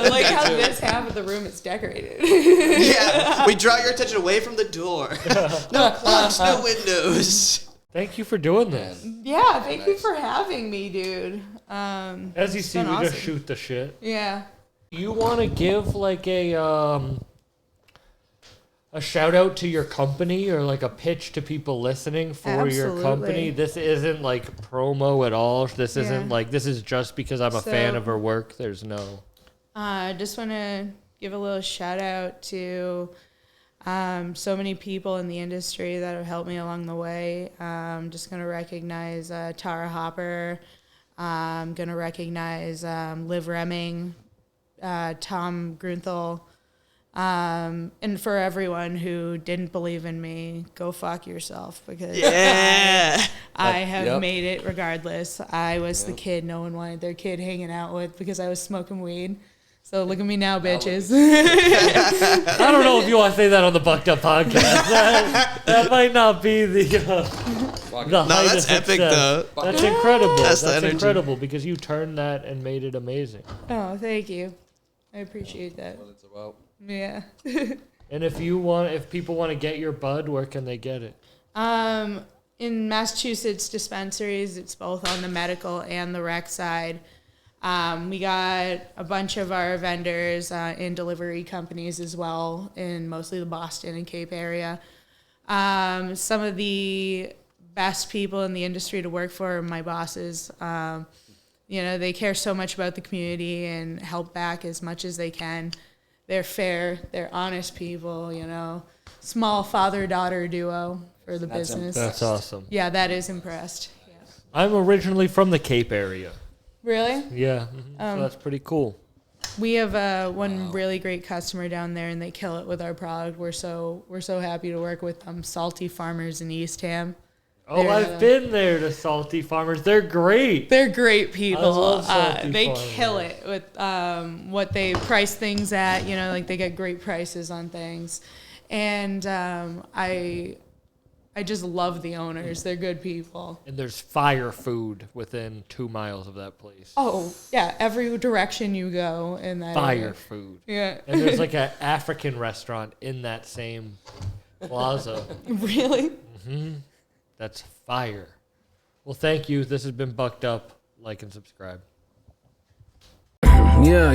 like how this half of the room is decorated. Yeah, we draw your attention away from the door. No clocks, no windows. Thank you for doing this. Yeah, thank you for having me, dude. As you see, we been just awesome. shoot the shit. Yeah. You want to give like a shout out to your company or like a pitch to people listening for your Absolutely. company? This isn't like promo at all. This isn't like, this is just because I'm a fan of her work. There's no. I just want to give a little shout out to so many people in the industry that have helped me along the way. I'm just going to recognize Tara Hopper. I'm going to recognize Liv Remming, Tom Grunthal. And for everyone who didn't believe in me, go fuck yourself because I have made it regardless. I was the kid no one wanted their kid hanging out with because I was smoking weed. So look at me now, bitches. I don't know if you want to say that on the Bucked Up podcast. That might not be the height that's of epic, success. though. That's incredible. That's That's the energy. incredible because you turned that and made it amazing. Oh, thank you. I appreciate that. What it's about. Yeah. And if people want to get your bud, where can they get it? In Massachusetts dispensaries, it's both on the medical and the rec side. We got a bunch of our vendors in delivery companies as well, in mostly the Boston and Cape area. Some of the best people in the industry to work for are my bosses. They care so much about the community and help back as much as they can. They're fair, they're honest people, small father-daughter duo for the business. That's awesome. Yeah, that is impressed. Yeah. I'm originally from the Cape area. Really? Yeah, so that's pretty cool. We have one really great customer down there, and they kill it with our product. We're so happy to work with them. Salty Farmers in Eastham. Oh, I've been there to Salty Farmers. They're great. They're great people. I love Salty they Farmers. kill it with what they price things at. They get great prices on things, and I just love the owners. They're good people. And there's fire food within 2 miles of that place. Oh yeah, every direction you go in that Fire area. food. Yeah. And there's like an African restaurant in that same plaza. Really? That's fire. Well, thank you. This has been Bucked Up. Like and subscribe. Yeah.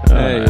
Hey,